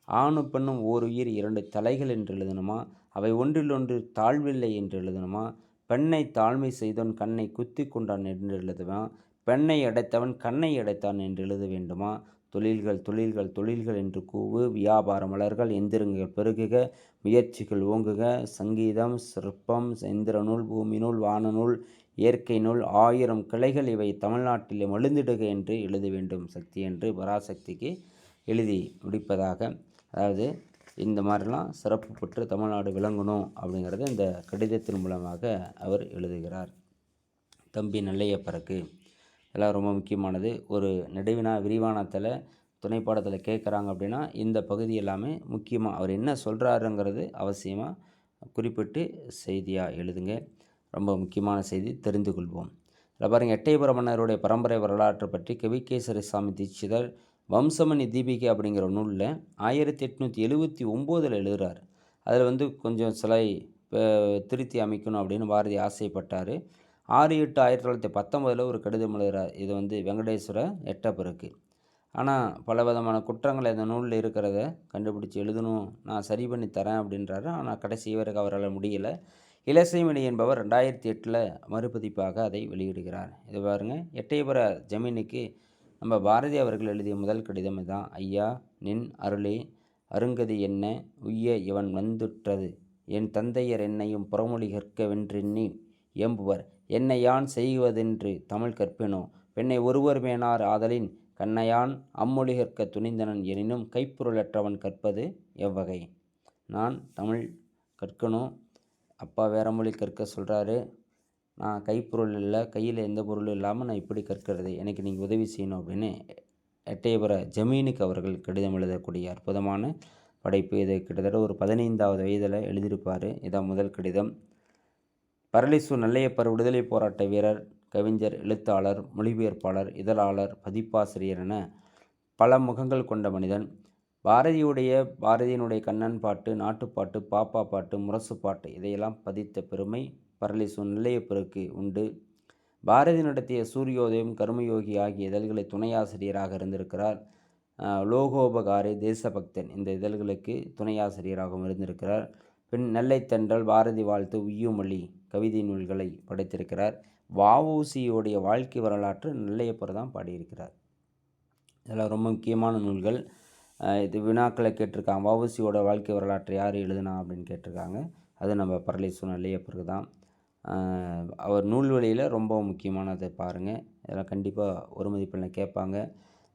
ஆணு பெண்ணும் ஓர் உயிர் 2 தலைகள் என்று எழுதணுமா. அவை ஒன்றில் ஒன்று தாழ்வில்லை என்று எழுதணுமா. பெண்ணை தாழ்மை செய்தவன் கண்ணை குத்தி கொண்டான் என்று எழுதுவான். பெண்ணை அடைத்தவன் கண்ணை அடைத்தான் என்று எழுத வேண்டுமா. தொழில்கள் தொழில்கள் தொழில்கள் என்று கூவு. வியாபார மலர்கள் எந்திரங்கள் பெருகுக, முயற்சிகள் ஓங்குக. சங்கீதம், சிற்பம், எந்திரநூல், பூமி நூல், வானநூல், இயற்கை நூல், 1000 கிளைகள் இவை தமிழ்நாட்டிலே மழுந்திடுக என்று எழுத வேண்டும் சக்தி என்று பராசக்திக்கு எழுதி முடிப்பதாக. அதாவது இந்த மாதிரிலாம் சிறப்பு பெற்று தமிழ்நாடு விளங்கணும் அப்படிங்கிறத இந்த கடிதத்தின் மூலமாக அவர் எழுதுகிறார். தம்பி நெல்லையப்பருக்கு இதெல்லாம் ரொம்ப முக்கியமானது. ஒரு நெடுவினா விரிவானத்தில் துணைப்பாடத்தில் கேட்குறாங்க அப்படின்னா இந்த பகுதி எல்லாமே முக்கியமாக அவர் என்ன சொல்கிறாருங்கிறது அவசியமாக குறிப்பிட்டு செய்தியாக எழுதுங்க. ரொம்ப முக்கியமான செய்தி, தெரிந்து கொள்வோம். இதில் பாருங்கள், எட்டயபுர மன்னருடைய பரம்பரை வரலாற்றை பற்றி கவிகேசரி சாமி தீட்சிதர் வம்சமணி தீபிகை அப்படிங்கிற நூலில் 1879 எழுதுகிறார். அதில் கொஞ்சம் சிலை திருத்தி அமைக்கணும் அப்படின்னு பாரதி ஆசைப்பட்டார். 6/8/1919 ஒரு கடிதம் எழுதுகிறார். இது வெங்கடேஸ்வர எட்டப்பருக்கு. ஆனால் பல விதமான குற்றங்கள் இந்த நூலில் இருக்கிறத கண்டுபிடிச்சி எழுதணும், நான் சரி பண்ணி தரேன் அப்படின்றாரு. ஆனால் கடைசி வரைக்கும் அவரால் முடியலை. இலசைமணி என்பவர் 2008 மறுபதிப்பாக அதை வெளியிடுகிறார். இது பாருங்கள், எட்டயபுர ஜமீனுக்கு நம்ம பாரதி அவர்கள் எழுதிய முதல் கடிதம் இதுதான். ஐயா, நின் அருளே அருங்கதி என்ன உய்ய இவன் வந்துற்றது, என் தந்தையர் என்னையும் புறமொழி கற்க வென்றெண்ணி ஏம்புவர், என்னையான் செய்வதென்று தமிழ் கற்பினோ பெண்ணை ஒருவர் மேனார் ஆதலின் கண்ணையான் அம்மொழி கற்க துணிந்தனன் எனினும் கைப்பொருளற்றவன் கற்பது எவ்வகை. நான் தமிழ் கற்கணும், அப்பா வேறு மொழி கற்க சொல்கிறாரு, நான் கைப்பொருள் இல்லை, கையில் எந்த பொருளும் இல்லாமல் நான் இப்படி கற்கிறது, எனக்கு நீங்கள் உதவி செய்யணும் அப்படின்னு எட்டயபுர ஜமீனுக்கு அவர்கள் கடிதம் எழுதக்கூடிய அற்புதமான படைப்பு இது. கிட்டத்தட்ட ஒரு 15வது வயதில் எழுதியிருப்பார். இதான் முதல் கடிதம். பரளிசு நல்லையப்பர் விடுதலை போராட்ட வீரர், கவிஞர், எழுத்தாளர், மொழிபெயர்ப்பாளர், இதழாளர், பதிப்பாசிரியர் என பல முகங்கள் கொண்ட மனிதன். பாரதியினுடைய கண்ணன் பாட்டு, நாட்டுப்பாட்டு, பாப்பா பாட்டு, முரசு பாட்டு இதையெல்லாம் பதித்த பெருமை பரளிசு நல்லையப்பருக்கு உண்டு. பாரதி நடத்திய சூரியோதயம், கர்மயோகி ஆகிய இதழ்களை துணையாசிரியராக இருந்திருக்கிறார். லோகோபகாரி, தேசபக்தன் இந்த இதழ்களுக்கு துணையாசிரியராகவும் இருந்திருக்கிறார். பின் நெல்லைத்தென்றல், பாரதி வாழ்த்து, உய்யுமொழி கவிதை நூல்களை படைத்திருக்கிறார். வ.உ.சி.யோடைய வாழ்க்கை வரலாற்று நெல்லையப்பர் தான் பாடியிருக்கிறார். இதெல்லாம் ரொம்ப முக்கியமான நூல்கள். இது வினாக்களை கேட்டிருக்காங்க. வ.உ.சியோட வாழ்க்கை வரலாற்றை யார் எழுதுனா அப்படின்னு கேட்டிருக்காங்க. அது நம்ம பரளிசு நல்லையப்பருக்கு தான். அவர் நூல்வழியில் ரொம்ப முக்கியமானதை பாருங்கள். இதெல்லாம் கண்டிப்பாக ஒரு மதிப்பெண்ணில் கேட்பாங்க.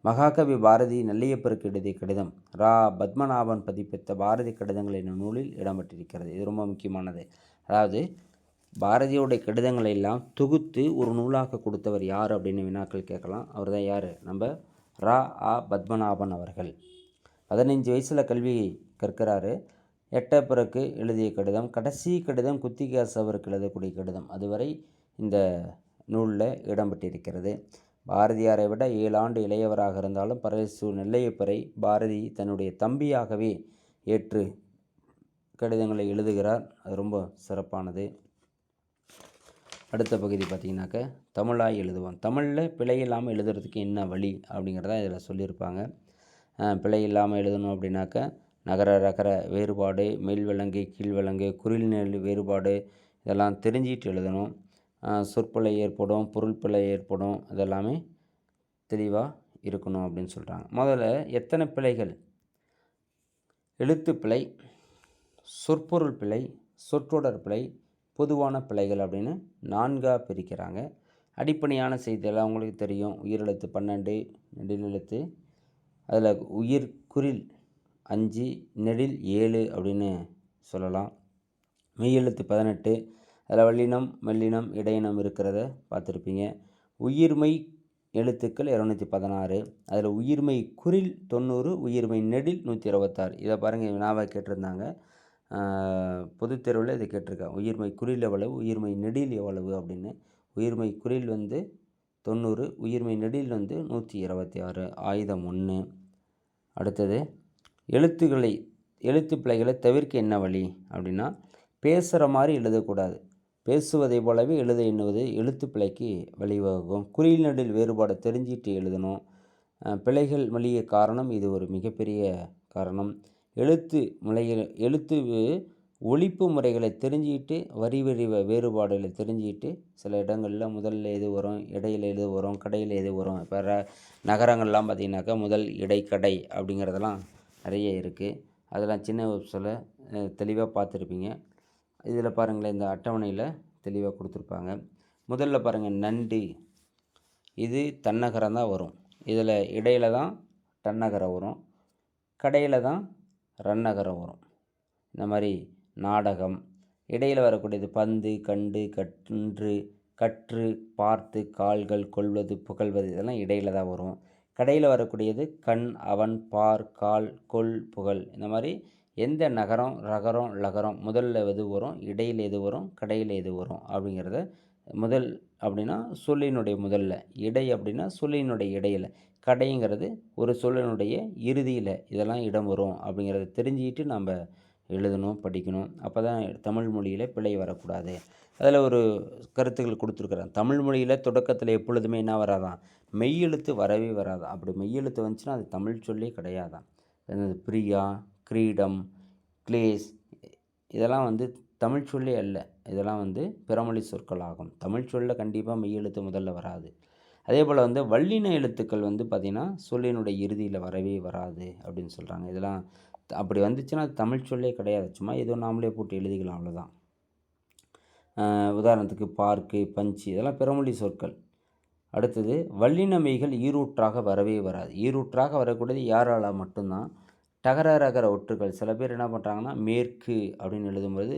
மகாகவி பாரதி நல்லையப்பருக்கு எழுதிய கடிதம் ரா. பத்மநாபன் பதிப்பித்த பாரதி கடிதங்கள் என்னும் நூலில் இடம்பெற்றிருக்கிறது. இது ரொம்ப முக்கியமானது. அதாவது பாரதியோடைய கடிதங்களை எல்லாம் தொகுத்து ஒரு நூலாக கொடுத்தவர் யார் அப்படின்னு வினாக்கள் கேட்கலாம். அவர் தான் யார்? நம்ம ரா. பத்மநாபன் அவர்கள். 15 வயசில் கல்வி கற்கிறாரு. எட்ட பிறகு எழுதிய கடிதம், கடைசி கடிதம் குத்திகாசு அவருக்கு எழுதக்கூடிய கடிதம், அதுவரை இந்த நூலில் இடம்பெற்றிருக்கிறது. பாரதியாரை விட 7 ஆண்டு இளையவராக இருந்தாலும் பரளிசு நெல்லையப்பரை பாரதி தன்னுடைய தம்பியாகவே ஏற்று கடிதங்களை எழுதுகிறார். அது ரொம்ப சிறப்பானது. அடுத்த பகுதி பார்த்திங்கனாக்க தமிழாய் எழுதுவோம். தமிழில் பிழை இல்லாமல் எழுதுறதுக்கு என்ன வழி அப்படிங்கிறத இதில் சொல்லியிருப்பாங்க. பிழை இல்லாமல் எழுதணும் அப்படின்னாக்க நகர ரகர வேறுபாடு, மேல்விலங்கு கீழ்விலங்கு, குறில்நெல் வேறுபாடு இதெல்லாம் தெரிஞ்சிட்டு எழுதணும். சொற்பிழை ஏற்படும், பொருள் பிழை ஏற்படும், இதெல்லாமே தெளிவாக இருக்கணும் அப்படின்னு சொல்கிறாங்க. முதல்ல எத்தனை பிழைகள்? எழுத்து பிழை, சொற்பொருள் பிழை, சொற்றொடர் பிழை, பொதுவான பிழைகள் அப்படின்னு 4ஆக பிரிக்கிறாங்க. அடிப்படையான செய்தியெல்லாம் உங்களுக்கு தெரியும். உயிரெழுத்து 12, நெடிலெழுத்து அதில் உயிர் குறில் 5, நெடில் 7 அப்படின்னு சொல்லலாம். மெய்யெழுத்து 18, அதில் வல்லினம், மெல்லினம், இடையினம் இருக்கிறத பார்த்துருப்பீங்க. உயிர்மை எழுத்துக்கள் 216, அதில் உயிர்மை குறில் 90, உயிர்மை நெடில் 126. இதை பாருங்கள், வினாவாக கேட்டிருந்தாங்க. பொதுத் தேர்வில் இதை கேட்டிருக்காங்க. உயிர்மை குறில் எவ்வளவு, உயிர்மை நெடில் எவ்வளவு அப்படின்னு. உயிர்மை குறில் 90, உயிர்மை நெடில் 126. ஆயுதம் 1. அடுத்தது எழுத்து பிழைகளை தவிர்க்க என்ன வழி அப்படின்னா, பேசுகிற மாதிரி எழுதக்கூடாது. பேசுவதை போலவே எழுத எண்ணுவது எழுத்து பிழைக்கு வழிவகுக்கும். குறில் நெடில் வேறுபாடை தெரிஞ்சிட்டு எழுதணும். பிழைகள் மொழிய காரணம் இது ஒரு மிகப்பெரிய காரணம். எழுத்து ஒலிப்பு முறைகளை தெரிஞ்சுக்கிட்டு வரி வேறுபாடுகளை தெரிஞ்சுக்கிட்டு சில இடங்களில் முதல்ல எது வரும், இடையில் எது வரும், கடையில் எது வரும். இப்போ நகரங்கள்லாம் பார்த்திங்கனாக்கா முதல் இடை கடை அப்படிங்கிறதெல்லாம் நிறைய இருக்குது. அதெல்லாம் சின்ன வகுப்பில் தெளிவாக பார்த்துருப்பீங்க. இதில் பாருங்களேன், இந்த அட்டவணையில் தெளிவாக கொடுத்துருப்பாங்க. முதல்ல பாருங்கள், நண்டு, இது தன்னகரம் தான் வரும். இதில் இடையில தான் டன்னகரம் வரும், கடையில் தான் ரன்னகரம் வரும். இந்த மாதிரி நாடகம், இடையில் வரக்கூடியது பந்து, கண்டு, கற்று, பார்த்து, கால்கள், கொள்வது, புகழ்வது இதெல்லாம் இடையில் தான் வரும். கடையில் வரக்கூடியது கண், அவன், பார், கால், கொள், புகழ். இந்த மாதிரி எந்த நகரம், ரகரம், லகரம் முதல்ல எது வரும், இடையில் எது வரும், கடையில் எது வரும் அப்படிங்கிறத முதல் அப்படின்னா சொல்லினுடைய முதல்ல, இடை அப்படின்னா சொல்லினுடைய இடையில், கடைங்கிறது ஒரு சொல்லினுடைய இறுதியில் இதெல்லாம் இடம் வரும் அப்படிங்கிறத தெரிஞ்சுக்கிட்டு நம்ம எழுதணும், படிக்கணும். அப்போ தான் தமிழ் மொழியில் பிழை வரக்கூடாது. அதில் ஒரு கருத்துக்கள் கொடுத்துருக்குறேன். தமிழ் மொழியில் தொடக்கத்தில் எப்பொழுதுமே என்ன வராதான், மெய்யெழுத்து வரவே வராதான். அப்படி மெய்யெழுத்து வந்துச்சுன்னா அது தமிழ் சொல்லி கிடையாதான். பிரியா, கிரீடம், கிளேஸ் இதெல்லாம் தமிழ் சொல்லே அல்ல. இதெல்லாம் பிறமொழி சொற்கள் ஆகும். தமிழ் சொல்லில் கண்டிப்பாக மெய்யெழுத்து முதல்ல வராது. அதே போல் வல்லின எழுத்துக்கள் பார்த்திங்கன்னா சொல்லினுடைய இறுதியில் வரவே வராது அப்படின்னு சொல்கிறாங்க. இதெல்லாம் அப்படி வந்துச்சுன்னா அது தமிழ் சொல்லே கிடையாது. சும்மா ஏதோ நாமளே போட்டு எழுதிக்கலாம், அவ்வளோதான். உதாரணத்துக்கு பார்க்கு, பஞ்சு இதெல்லாம் பிறமொழி சொற்கள். அடுத்தது வல்லின மெய்கள் ஈரூற்றாக வரவே வராது. ஈரூற்றாக வரக்கூடியது யாரால் மட்டும்தான் டகர ரகர ஒற்றுகள். சில பேர் என்ன பண்ணுறாங்கன்னா மேற்கு அப்படின்னு எழுதும்போது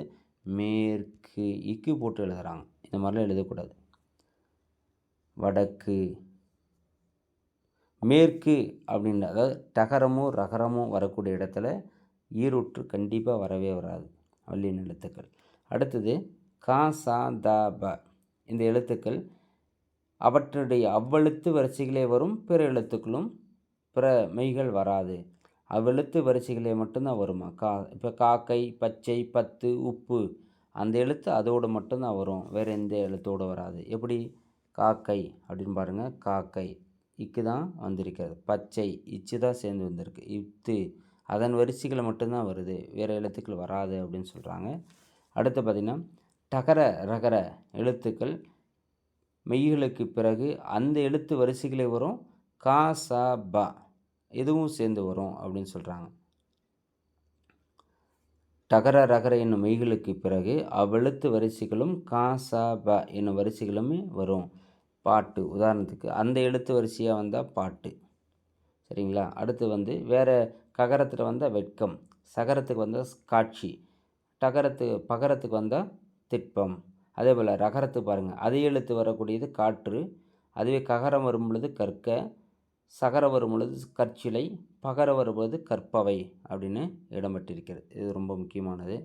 மேற்கு இக்கு போட்டு எழுதுகிறாங்க. இந்த மாதிரிலாம் எழுதக்கூடாது. வடக்கு, மேற்கு அப்படின்னு அதாவது டகரமும் ரகரமும் வரக்கூடிய இடத்துல ஈரூற்று கண்டிப்பாக வரவே வராது வல்லின எழுத்துக்கள். அடுத்தது கா சா த ப இந்த எழுத்துக்கள் அவற்றுடைய அவ்வெழுத்து வரிசைகளே வரும், பிற எழுத்துக்களும் பிற மெய்கள் வராது. அவ்வெழுத்து வரிசைகளே மட்டும்தான் வருமா. இப்போ காக்கை, பச்சை, பத்து, உப்பு அந்த எழுத்து அதோடு மட்டும்தான் வரும், வேறு எந்த எழுத்தோடு வராது. எப்படி காக்கை அப்படின்னு பாருங்கள், காக்கை இக்கு தான் வந்திருக்கிறது. பச்சை இச்சு தான் சேர்ந்து வந்திருக்கு. இத்து அதன் வரிசைகளை மட்டும்தான் வருது, வேறு எழுத்துக்கள் வராது அப்படின்னு சொல்கிறாங்க. அடுத்து பார்த்திங்கன்னா டகர ரகர எழுத்துக்கள் மெய்களுக்கு பிறகு அந்த எழுத்து வரிசைகளே வரும், கா சா ப எதுவும் சேர்ந்து வரும் அப்படின்னு சொல்கிறாங்க. டகர ரகர என்னும் மெய்களுக்கு பிறகு அவ்வெழுத்து வரிசைகளும் கா சா ப என்னும் வரிசைகளுமே வரும். பாட்டு உதாரணத்துக்கு அந்த எழுத்து வரிசையாக வந்தால் பாட்டு. சரிங்களா. அடுத்து வேறு ககரத்தில் வந்தால் வெட்கம், சகரத்துக்கு வந்தால் காட்சி, பகரத்துக்கு வந்தால் திட்பம். அதே போல் ரகரத்துக்கு பாருங்கள், அதே எழுத்து வரக்கூடியது காற்று. அதுவே ககரம் வரும் பொழுது கற்க, சகரம் வரும் பொழுது கற்சிலை, பகர வரும்பொழுது கற்பவை அப்படின்னு இடம்பெற்றிருக்கிறது. இது ரொம்ப முக்கியமானது.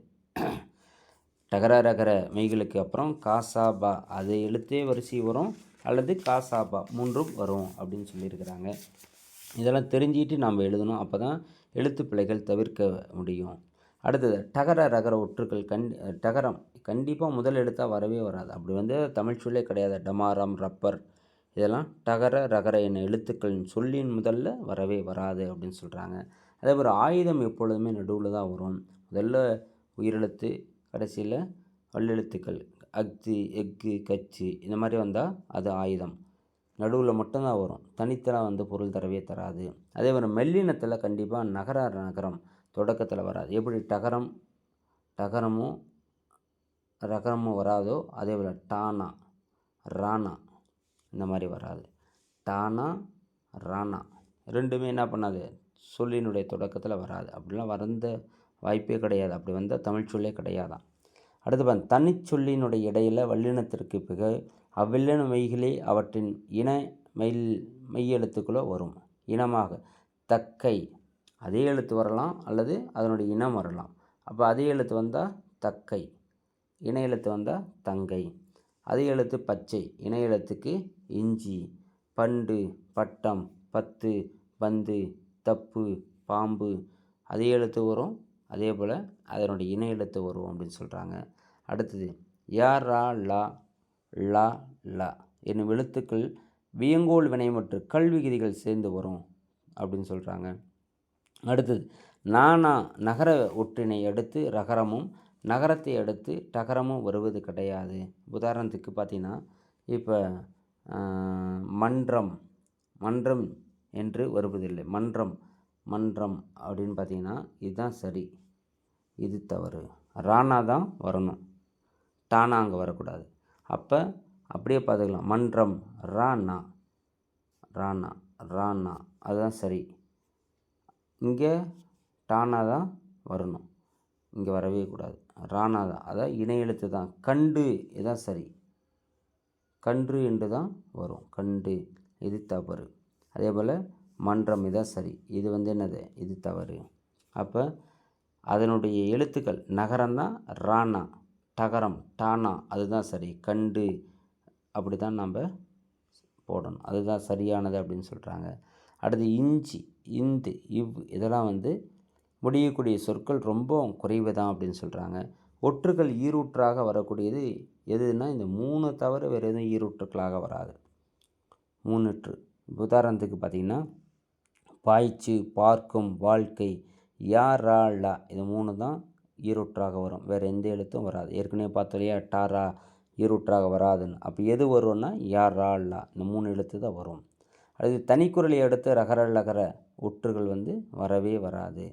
டகர ரகர மெய்களுக்கு அப்புறம் காசாபா அது எழுத்தே வரிசை வரும், அல்லது காசாபா மூன்றும் வரும் அப்படின்னு சொல்லியிருக்கிறாங்க. இதெல்லாம் தெரிஞ்சிட்டு நாம் எழுதணும், அப்போ தான் எழுத்து பிழைகள் தவிர்க்க முடியும். அடுத்தது டகர ரகர ஒற்றுக்கள் டகரம் கண்டிப்பாக முதல் எழுத்தாக வரவே வராது. அப்படி தமிழ் சொல்லே கிடையாது. டமாரம், ரப்பர் இதெல்லாம் டகர ரகர என்ன எழுத்துக்களின் சொல்லின் முதல்ல வரவே வராது அப்படின்னு சொல்கிறாங்க. அதே போல் ஆயுதம் எப்பொழுதுமே நடுவில் தான் வரும். முதல்ல உயிரெழுத்து, கடைசியில் வல்லெழுத்துக்கள் அக்து, எக்கு, கச்சு இந்த மாதிரி வந்தால் அது ஆயுதம். நடுவில் மட்டும்தான் வரும், தனித்தெல்லாம் பொருள் தரவே தராது. அதே போல் மெல்லினத்தில் கண்டிப்பாக நகரம் தொடக்கத்தில் வராது. எப்படி டகரமும் ரகரமும் வராதோ அதே போல் டானா, ராணா இந்த மாதிரி வராது. டானா, ராணா ரெண்டுமே என்ன பண்ணாது, சொல்லினுடைய தொடக்கத்தில் வராது. அப்படிலாம் வந்த வாய்ப்பே கிடையாது. அப்படி வந்தால் தமிழ் சொல்லே கிடையாதான். அடுத்து தனிச்சொல்லினுடைய இடையில் வல்லினத்திற்கு பிறகு அவ்வெல்லின மெய்களே அவற்றின் இன மெய்யெழுத்துக்களோ வரும். இனமாக தக்கை அதே எழுத்து வரலாம், அல்லது அதனுடைய இனம் வரலாம். அப்போ அதே எழுத்து வந்தால் தக்கை, இணை எழுத்து வந்தால் தங்கை. அதே எழுத்து பச்சை, இணை எழுத்துக்கு இஞ்சி, பண்டு, பட்டம், பத்து, பந்து, தப்பு, பாம்பு அதே எழுத்து வரும். அதே போல் அதனுடைய இணை எழுத்து வரும் அப்படின்னு சொல்கிறாங்க. அடுத்தது யா, ரா, லா, லா, லா என்னும் எழுத்துக்கள் வியங்கோல் வினை மற்றும் கல்வி விதிகள் சேர்ந்து வரும் அப்படின்னு சொல்கிறாங்க. அடுத்தது நானா நகர ஒற்றினை அடுத்து ரகரமும், நகரத்தை அடுத்து டகரமும் வருவது கிடையாது. உதாரணத்துக்கு பார்த்திங்கன்னா இப்போ மன்றம் என்று வருவதில்லை. மன்றம் அப்படின்னு பார்த்திங்கன்னா இதுதான் சரி, இது தவறு. ராணா தான் வரணும், டானா அங்கே வரக்கூடாது. அப்போ அப்படியே பார்த்துக்கலாம். மன்றம் ராணா, ராணா அதுதான் சரி. இங்கே டானா தான் வரணும், இங்கே வரவே கூடாது. ராணா தான், அதான் இணை எழுத்து தான். கண்டு இதுதான் சரி, கன்று என்று தான் வரும். கண்டு இது தவறு. அதே போல் மன்றம் இதான் சரி, இது என்னது, இது தவறு. அப்போ அதனுடைய எழுத்துக்கள் நகரம்தான் ராணா, டகரம் டானா அதுதான் சரி. கண்டு அப்படி தான் நம்ம போடணும், அதுதான் சரியானது அப்படின்னு சொல்கிறாங்க. அடுத்து இஞ்சி, இந்து, இவ் இதெல்லாம் முடியக்கூடிய சொற்கள் ரொம்ப குறைவு தான் அப்படின்னு சொல்கிறாங்க. ஒற்றுகள் ஈரூற்றாக வரக்கூடியது எதுன்னா இந்த 3 தவிர வேறு எதுவும் ஈரூற்றுக்களாக வராது. 3 உதாரணத்துக்கு பார்த்திங்கன்னா பாய்ச்சு, பார்க்கும், வாழ்க்கை, யா, ரா, லா இது 3 தான் ஈரூற்றாக வரும், வேறு எந்த எழுத்தும் வராது. ஏற்கனவே பார்த்தோம் டாரா ஈரூற்றாக வராதுன்னு. அப்போ எது வரும்னா யா, ரா, லா இந்த 3 எழுத்து தான் வரும். அது தனிக்குறளை அடுத்து ரகர லகர ஒற்றுகள் வரவே வராது.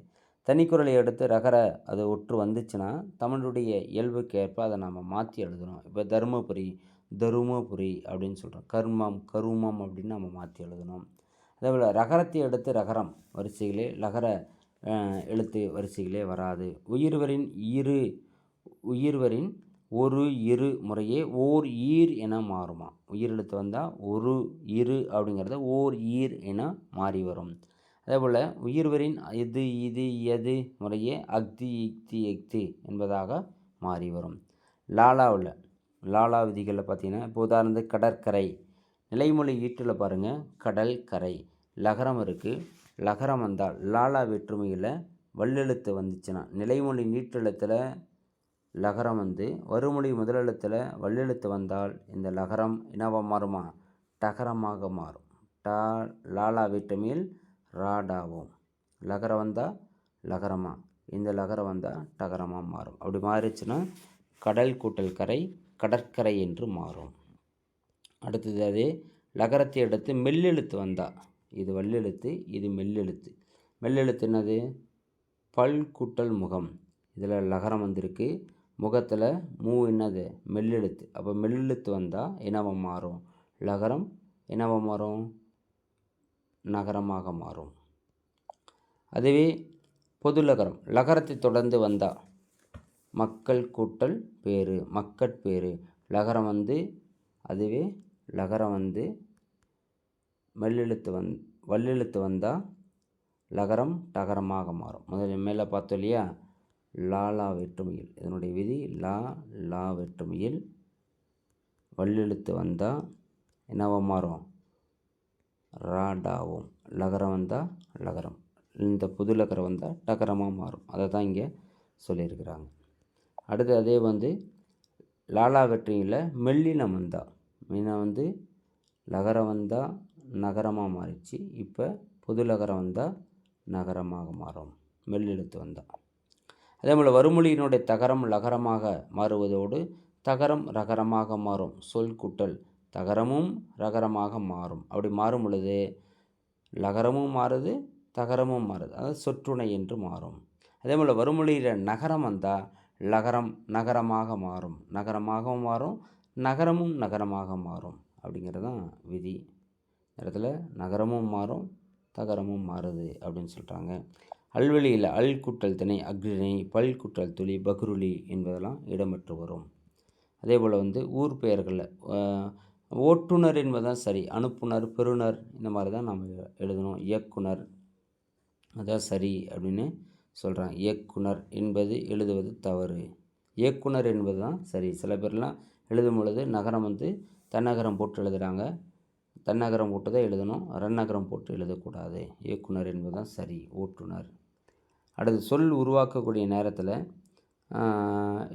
தனிக்குறளை அடுத்து ரகர அது ஒற்று வந்துச்சுன்னா தமிழுடைய இயல்புக்கு ஏற்ப அதை நம்ம மாற்றி எழுதணும். இப்போ தருமபுரி அப்படின்னு சொல்கிறோம். கருமம் அப்படின்னு நம்ம மாற்றி எழுதணும். அதேபோல் ரகரத்தை அடுத்து ரகரம் வரிசைகளே லகர எழுத்து வரிசைகளே வராது. உயிர்வரின் ஒரு இரு முறையே ஓர் ஈர் என மாறுமா. உயிர் எழுத்து வந்தால் ஒரு இரு அப்படிங்கிறத ஓர் ஈர் என மாறி வரும். அதேபோல் உயிர்வரின் இது எது முறையே அக்தி இக்தி எக்தி என்பதாக மாறி வரும். லாலா விதிகளில் பார்த்திங்கன்னா இப்போ உதாரணத்துக்கு கடற்கரை நிலைமொழி ஈட்டில் பாருங்கள் கடல் கரை லகரம் இருக்குது. லகரம் வந்தால் லாலா வேற்றுமையில் வல்லெழுத்து வந்துச்சுன்னா நிலைமொழி நீட்டெழுத்தில் லகரம் வந்து வறுமொழி முதலெழுத்தில் வல்லெழுத்து வந்தால் இந்த லகரம் என்னவா மாறுமா டகரமாக மாறும். லாலா வேற்றுமையில் ராடாவும் லகரம் வந்தால் லகரமா இந்த லகரம் வந்தால் டகரமாக மாறும். அப்படி மாறிச்சுன்னா கடல் கூட்டல் கரை கடற்கரை என்று மாறும். அடுத்தது அதே லகரத்தை அடுத்து மெல்லெழுத்து வந்தால் இது வல்லெழுத்து இது மெல்லெழுத்து என்னது பல் கூட்டல் முகம். இதில் லகரம் வந்திருக்கு. முகத்தில் என்னது மெல்லெழுத்து. அப்போ மெல்லெழுத்து வந்தால் என்னவா மாறும் லகரம் என்னவா மாறும் நகரமாக மாறும். அதுவே பொது லகரம் லகரத்தை தொடர்ந்து வந்தால் மக்கள் கூட்டல் பேரு மக்கட்பேறு லகரம் வந்து அதுவே லகரம் வந்து வல்லெழுத்து வந்தால் லகரம் டகரமாக மாறும். முதல்ல மேலே பார்த்தோம் இல்லையா லாலா வேற்றுமையில் இதனுடைய விதி லா வேற்றுமையில் வல்லெழுத்து வந்தால் என்னவா மாறும் ராடாவும் லகரம் வந்தால் லகரம் இந்த புது லகரம் வந்தால் டகரமாக மாறும். அதை தான் இங்கே சொல்லியிருக்கிறாங்க. அடுத்து அதே வந்து லாலா வெற்றியில் மெல்லினம் வந்தால் வந்து லகரம் வந்தால் நகரமாக மாறிச்சு. இப்போ புது லகரம் வந்தால் நகரமாக மாறும் மெல்லெழுத்து வந்தால். அதே போல் வறுமொழியினுடைய தகரம் லகரமாக மாறுவதோடு தகரம் ரகரமாக மாறும். சொல் கூட்டல் தகரமும் ரகரமாக மாறும். அப்படி மாறும் பொழுது லகரமும் மாறுது தகரமும் மாறுது. அதாவது சொற்றுணை என்று மாறும். அதே போல் வறுமொழியில் நகரம் வந்தால் லகரம் நகரமாக மாறும் நகரமாகவும் மாறும் நகரமும் நகரமாக மாறும் அப்படிங்கிறது தான் விதி. இடத்துல நகரமும் மாறும் தகரமும் மாறுது அப்படின்னு சொல்கிறாங்க. அல்வெளியில் அல் கூட்டல் திணை அக்ரிணை பல் கூட்டல் துளி பக்ருளி என்பதெல்லாம் இடம்பெற்று வரும். அதே போல் வந்து ஊர் பெயர்களில் ஓட்டுநர் என்பதுதான் சரி. அனுப்புனர் பெறுநர் இந்த மாதிரி தான் நம்ம எழுதணும். இயக்குனர் அதான் சரி அப்படின்னு சொல்கிறாங்க. இயக்குனர் என்பது எழுதுவது தவறு. இயக்குனர் என்பது தான் சரி. சில பேர்லாம் எழுதும் பொழுது நகரம் வந்து தன்னகரம் போட்டு எழுதுகிறாங்க. தன்னகரம் போட்டு தான் எழுதணும். ரன்னகரம் போட்டு எழுதக்கூடாது. இயக்குனர் என்பது தான் சரி. ஓட்டுநர். அடுத்து சொல் உருவாக்கக்கூடிய நேரத்தில்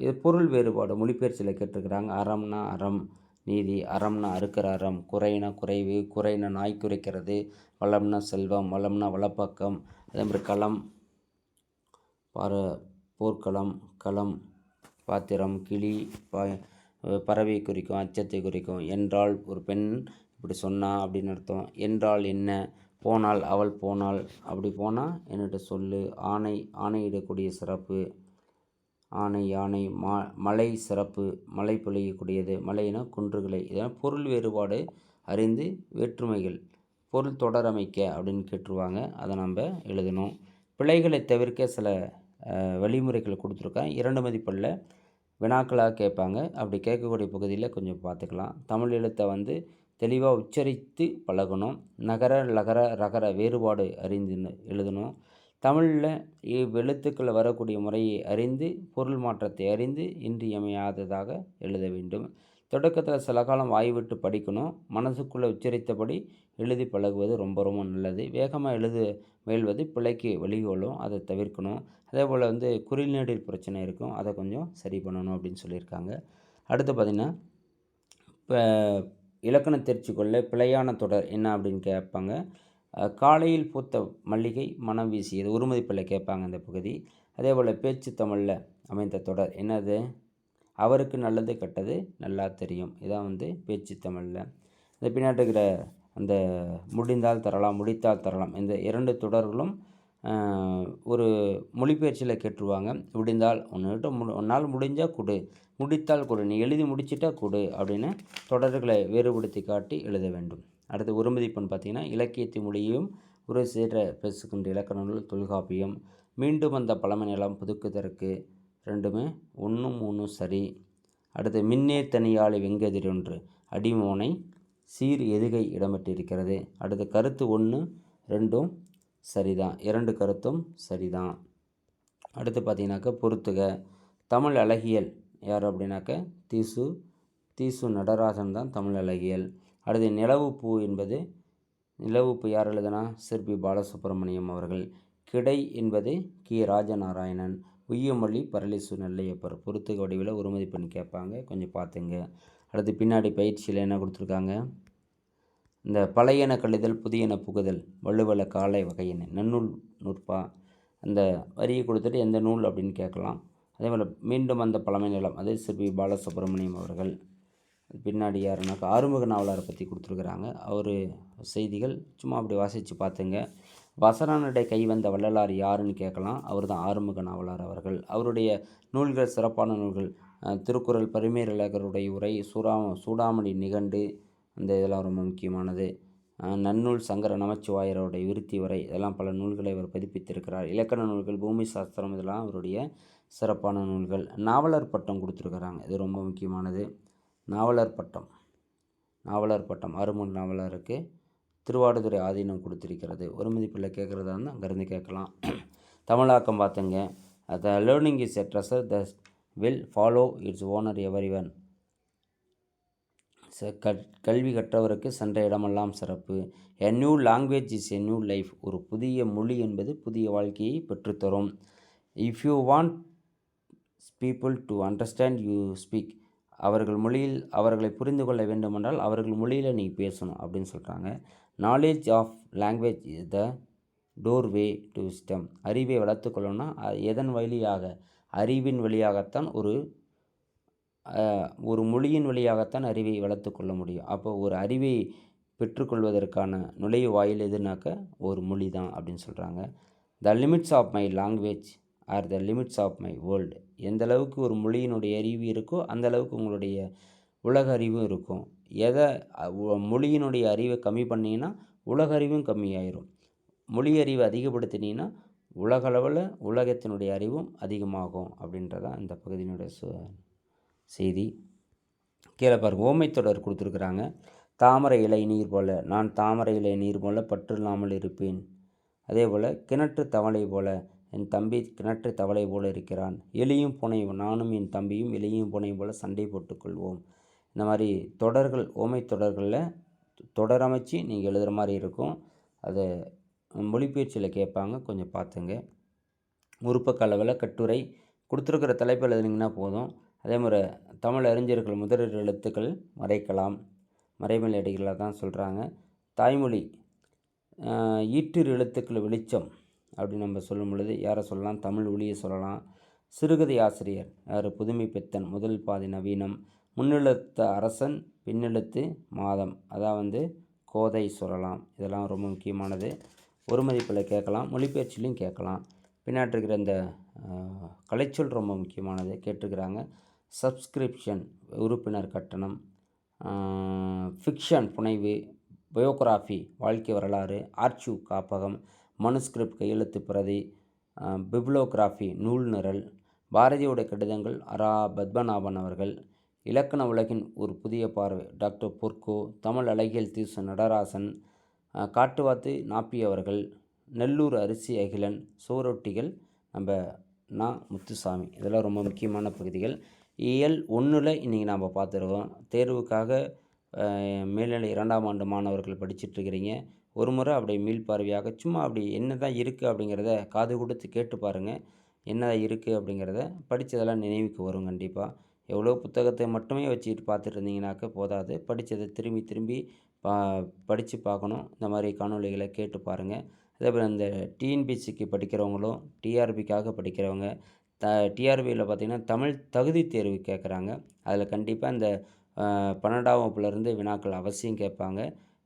இது பொருள் வேறுபாடு மொழிபெயர்ச்சியில் கேட்டிருக்கிறாங்க. அறம்னா அறம் நீதி, அறம்னா அறுக்கிற அறம், குறைனா குறைவு, குறைனா நாய் குறைக்கிறது, வளம்னா செல்வம், வளம்னா வளப்பக்கம். அதே மாதிரி களம் போர்க்களம், களம் பாத்திரம், கிளி பறவை குறிக்கும், அச்சத்தை குறிக்கும். என்றால் ஒரு பெண் இப்படி சொன்னா அப்படின்னு அர்த்தம். என்றால் என்ன, போனால் அவள் போனால் அப்படி போனால் என்னட்ட சொல்லு. ஆணையிடக்கூடிய சிறப்பு, ஆணை யானை. மழை சிறப்பு, மழை பொழியக்கூடியது. மழைனா குன்றுகளை. இதெல்லாம் பொருள் வேறுபாடு அறிந்து வேற்றுமைகள் பொருள் தொடரமைக்க அப்படின்னு கேட்டுருவாங்க. அதை நம்ம எழுதணும். பிழைகளை தவிர்க்க சில வழிமுறைகளை கொடுத்துருக்கேன். 2 மதிப்பெண்ணில் வினாக்களாக கேட்பாங்க. அப்படி கேட்கக்கூடிய பகுதியில் கொஞ்சம் பார்த்துக்கலாம். தமிழ் எழுத்தை வந்து தெளிவாக உச்சரித்து பழகணும். நகர லகர ரகர வேறுபாடு அறிந்து எழுதணும். தமிழில் எழுத்துக்கள் வரக்கூடிய முறையை அறிந்து பொருள் மாற்றத்தை அறிந்து இன்றியமையாததாக எழுத வேண்டும். தொடக்கத்தில் சில காலம் வாய் விட்டு படிக்கணும். மனசுக்குள்ளே உச்சரித்தபடி எழுதி பழகுவது ரொம்ப ரொம்ப நல்லது. வேகமாக முயல்வது பிழைக்கு வழிகோலும். அதை தவிர்க்கணும். அதே போல் வந்து குறிநெடில் பிரச்சனை இருக்கும். அதை கொஞ்சம் சரி பண்ணணும் அப்படின்னு சொல்லியிருக்காங்க. அடுத்து பார்த்திங்கன்னா இப்போ இலக்கண தேர்ச்சி கொள்ள பிழையான தொடர் என்ன அப்படின்னு கேட்பாங்க. காலையில் பூத்த மல்லிகை மனம் வீசியது ஒரு மதிப்பில் கேட்பாங்க இந்த பகுதி. அதே போல் பேச்சு தமிழில் அமைந்த தொடர் என்னது, அவருக்கு நல்லது கெட்டது நல்லா தெரியும். இதான் வந்து பேச்சு தமிழில். இந்த பின்னாடி இருக்கிற அந்த முடிந்தால் தரலாம் முடித்தால் தரலாம் இந்த 2 தொடர்களும் ஒரு மொழிபெயர்ச்சியில் கேட்டுருவாங்க. முடிந்தால் உன்னிட்ட உன்னால் முடிஞ்சால் கொடு, முடித்தால் கொடு, நீ எழுதி முடிச்சிட்டா கொடு அப்படின்னு தொடர்களை வேறுபடுத்தி காட்டி எழுத வேண்டும். அடுத்து ஒரு மதிப்பெண் பார்த்திங்கன்னா, இலக்கியத்தை மொழியும் ஒரு சேர பேசுகின்ற இலக்கண நூல் தொல்காப்பியம். மீண்டும் அந்த பழமை நிலம் புதுக்குதற்கு, ரெண்டுமே 1 3 சரி. அடுத்து மின்னே தனியாளி வெங்கதிரொன்று அடிமோனை சீர் எதுகை இடம்பெற்றிருக்கிறது. அடுத்து கருத்து 1 2ம் சரிதான், 2 கருத்தும் சரிதான். அடுத்து பார்த்தீங்கன்னாக்கா பொறுத்துக. தமிழ் அழகியல் யார் அப்படின்னாக்க தீசு நடராஜன் தான் தமிழ் அழகியல். அடுத்து நிலவுப்பூ என்பது நிலவுப்பூ யார் எழுதுனா சிற்பி பாலசுப்ரமணியம் அவர்கள். கிடை என்பது கி ராஜநாராயணன். உய்யமொழி பரளிசு நெல்லையப்பர். பொறுத்துக வடிவில் ஒரு மதிப்பெண் கேட்பாங்க, கொஞ்சம் பார்த்துங்க. அடுத்து பின்னாடி பயிற்சியில் என்ன கொடுத்துருக்காங்க, இந்த பழையன கழிதல் புதியன புகுதல் வள்ளுவல காலை வகையின நன்னூல் நூற்பா, அந்த வரியை கொடுத்துட்டு எந்த நூல் அப்படின்னு கேட்கலாம். அதே போல் மீண்டும் அந்த பழமை நிலம், அது சிற்பி பாலசுப்ரமணியம் அவர்கள். பின்னாடி யாருன்னாக்கா ஆறுமுக நாவலரை பற்றி கொடுத்துருக்குறாங்க. அவர் செய்திகள் சும்மா அப்படி வாசித்து பார்த்துங்க. வசனனுடைய கை வந்த வள்ளலார் யாருன்னு கேட்கலாம். அவர் தான் ஆறுமுக நாவலர் அவர்கள். அவருடைய நூல்கள் சிறப்பான நூல்கள். திருக்குறள், பரிமேலழகருடைய உரை, சூடாமணி நிகண்டு, அந்த இதெல்லாம் ரொம்ப முக்கியமானது. நன்னூல் சங்கர நமச்சிவாயருடைய விருத்தி வரை, இதெல்லாம் பல நூல்களை அவர் பதிப்பித்திருக்கிறார். இலக்கண நூல்கள், பூமி சாஸ்திரம், இதெல்லாம் அவருடைய சிறப்பான நூல்கள். நாவலர் பட்டம் கொடுத்துருக்குறாங்க, இது ரொம்ப முக்கியமானது. நாவலர் பட்டம் ஆறுமுக நாவலருக்கு திருவாடுதுறை ஆதீனம் கொடுத்திருக்கிறது. ஒரு மதிப்பில் கேட்குறதா இருந்தால் அங்கேருந்து கேட்கலாம். தமிழாக்கம் பார்த்துங்க. The learning is a treasure the will follow it's owner everyone. கல்வி கற்றவருக்கு சென்ற இடமெல்லாம் சிறப்பு. A new language is a new life. ஒரு புதிய மொழி என்பது புதிய வாழ்க்கையை பெற்றுத்தரும். If you want people to understand you speak. அவர்கள் மொழியில் அவர்களை புரிந்து கொள்ள வேண்டுமென்றால் அவர்கள் மொழியில் நீங்கள் பேசணும் அப்படின்னு சொல்கிறாங்க. Knowledge of language is the doorway to wisdom. அறிவை வளர்த்துக்கொள்ளணும்னா எதன் வழியாக, அறிவின் வழியாகத்தான், ஒரு மொழியின் வழியாகத்தான் அறிவை வளர்த்து கொள்ள முடியும். அப்போ ஒரு அறிவை பெற்றுக்கொள்வதற்கான நுழைவு வாயில் எதுனாக்க ஒரு மொழி தான் அப்படின்னு சொல்கிறாங்க. The limits of my language are the limits of my world. எந்த அளவுக்கு ஒரு மொழியினுடைய அறிவு இருக்கோ அந்த அளவுக்கு உங்களுடைய உலக அறிவும் இருக்கும். மொழியினுடைய அறிவை கம்மி பண்ணிங்கன்னா உலக அறிவும் கம்மியாயிரும். மொழி அறிவை அதிகப்படுத்தினீங்கன்னா உலகளவில் உலகத்தினுடைய அறிவும் அதிகமாகும் அப்படின்றதான் இந்த பகுதியினுடைய செய்தி. கீழே பாருங்கள், ஓமைத்தொடர் கொடுத்துருக்குறாங்க. தாமரை இலை நீர் போல, நான் தாமரை இலை நீர் போல பற்று இல்லாமல் இருப்பேன். அதே போல் கிணற்று தவளை போல, என் தம்பி கிணற்று தவளை போல இருக்கிறான். எலியும் பூனையும், நானும் என் தம்பியும் எலியும் பூனையும் போல சண்டை போட்டுக்கொள்வோம். இந்த மாதிரி தொடர்கள், ஓமை தொடர்களில் தொடரமைச்சு நீங்கள் எழுதுகிற மாதிரி இருக்கும். அதை மொழிபெயர்ச்சியில் கேட்பாங்க, கொஞ்சம் பார்த்துங்க. உறுப்பக்க அளவில் கட்டுரை கொடுத்துருக்கிற தலைப்பில் எழுதுனீங்கன்னா போதும். அதே மாதிரி தமிழ் அறிஞர்கள் முதலில் எழுத்துக்கள் மறைக்கலாம், மறைமொழி அடிகளாக தான் சொல்கிறாங்க. தாய்மொழி ஈற்றிரு எழுத்துக்கள் வெளிச்சம் அப்படின்னு நம்ம சொல்லும் பொழுது யாரை சொல்லலாம், தமிழ் ஒளியை சொல்லலாம். சிறுகதை ஆசிரியர் யார், புதுமை பித்தன். முதல் பாதி நவீனம். முன்னெழுத்து அரசன், பின்னெழுத்து மாதம், அதான் கோதை சொல்லலாம். இதெல்லாம் ரொம்ப முக்கியமானது. ஒரு மதிப்பில் கேட்கலாம், மொழிபெயர்ச்சிலையும் கேட்கலாம். பின்னாடி இருக்கிற இந்த கலைச்சொல் ரொம்ப முக்கியமானது கேட்டிருக்கிறாங்க. சப்ஸ்கிரிப்ஷன் உறுப்பினர் கட்டணம், ஃபிக்ஷன் புனைவு, பயோகிராஃபி வாழ்க்கை வரலாறு, ஆர்ச்சிவ் காப்பகம், மனுஸ்கிரிப்ட் கையெழுத்து பிரதி, பிப்ளோகிராஃபி நூல் நிரல், பாரதியோட கடிதங்கள் அரா பத்மநாபன் அவர்கள், இலக்கண உலகின் ஒரு புதிய பார்வை டாக்டர் பொற்கோ, தமிழ் அழகியல் தீசு நடராசன், காட்டுவாத்து நாப்பி அவர்கள், நெல்லூர் அரிசி அகிலன், சுவரொட்டிகள் நம்ம முத்துசாமி. இதெல்லாம் ரொம்ப முக்கியமான பகுதிகள். இயல் 1ல் இன்றைக்கி நாம் பார்த்துருக்கோம். தேர்வுக்காக மேல்நிலை 2ஆம் ஆண்டு மாணவர்கள் படிச்சுட்ருக்கிறீங்க. ஒரு முறை அப்படி மீள்பார்வையாக சும்மா அப்படி என்ன தான் இருக்குது அப்படிங்கிறத காது கொடுத்து கேட்டு பாருங்கள். என்ன இருக்குது அப்படிங்கிறத படித்ததெல்லாம் நினைவுக்கு வரும் கண்டிப்பாக. எவ்வளோ புத்தகத்தை மட்டுமே வச்சுக்கிட்டு பார்த்துட்டு இருந்தீங்கன்னாக்க போதாது, படித்ததை திரும்பி திரும்பி படித்து பார்க்கணும். இந்த மாதிரி காணொலிகளை கேட்டு பாருங்கள். அதேபோல் இந்த டிஎன்பிசிக்கு படிக்கிறவங்களும், டிஆர்பிக்காக படிக்கிறவங்க, டிஆர்பியில் பார்த்திங்கன்னா தமிழ் தகுதி தேர்வு கேட்குறாங்க. அதில் கண்டிப்பாக இந்த 12ஆம் வகுப்புலேருந்து வினாக்கள் அவசியம் கேட்பாங்க.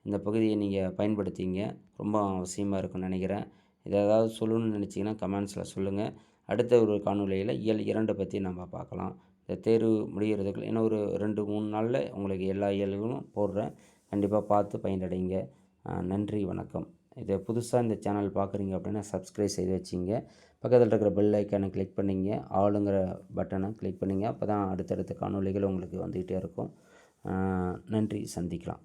இந்த பகுதியை நீங்கள் பயன்படுத்திங்க, ரொம்ப அவசியமாக இருக்குன்னு நினைக்கிறேன். இதை ஏதாவது சொல்லணும்னு நினச்சிங்கன்னா கமெண்ட்ஸில் சொல்லுங்கள். அடுத்த ஒரு காணொளியில் இயல் 2 பற்றி நம்ம பார்க்கலாம். இந்த தேர்வு முடிகிறதுக்குள்ள இன்னும் ஒரு 2, 3 நாளில் உங்களுக்கு எல்லா இயல்களும் போடுறேன். கண்டிப்பாக பார்த்து பயனடைங்க. நன்றி, வணக்கம். இதை புதுசாக இந்த சேனல் பார்க்குறீங்க அப்படின்னா சப்ஸ்கிரைப் செய்து வச்சிங்க. பக்கத்தில் இருக்கிற பெல் ஐக்கானை கிளிக் பண்ணிங்க. ஆளுங்கிற பட்டனை கிளிக் பண்ணிங்க. அப்போ தான் அடுத்தடுத்த காணொளிகள் உங்களுக்கு வந்துக்கிட்டே இருக்கும். நன்றி, சந்திக்கலாம்.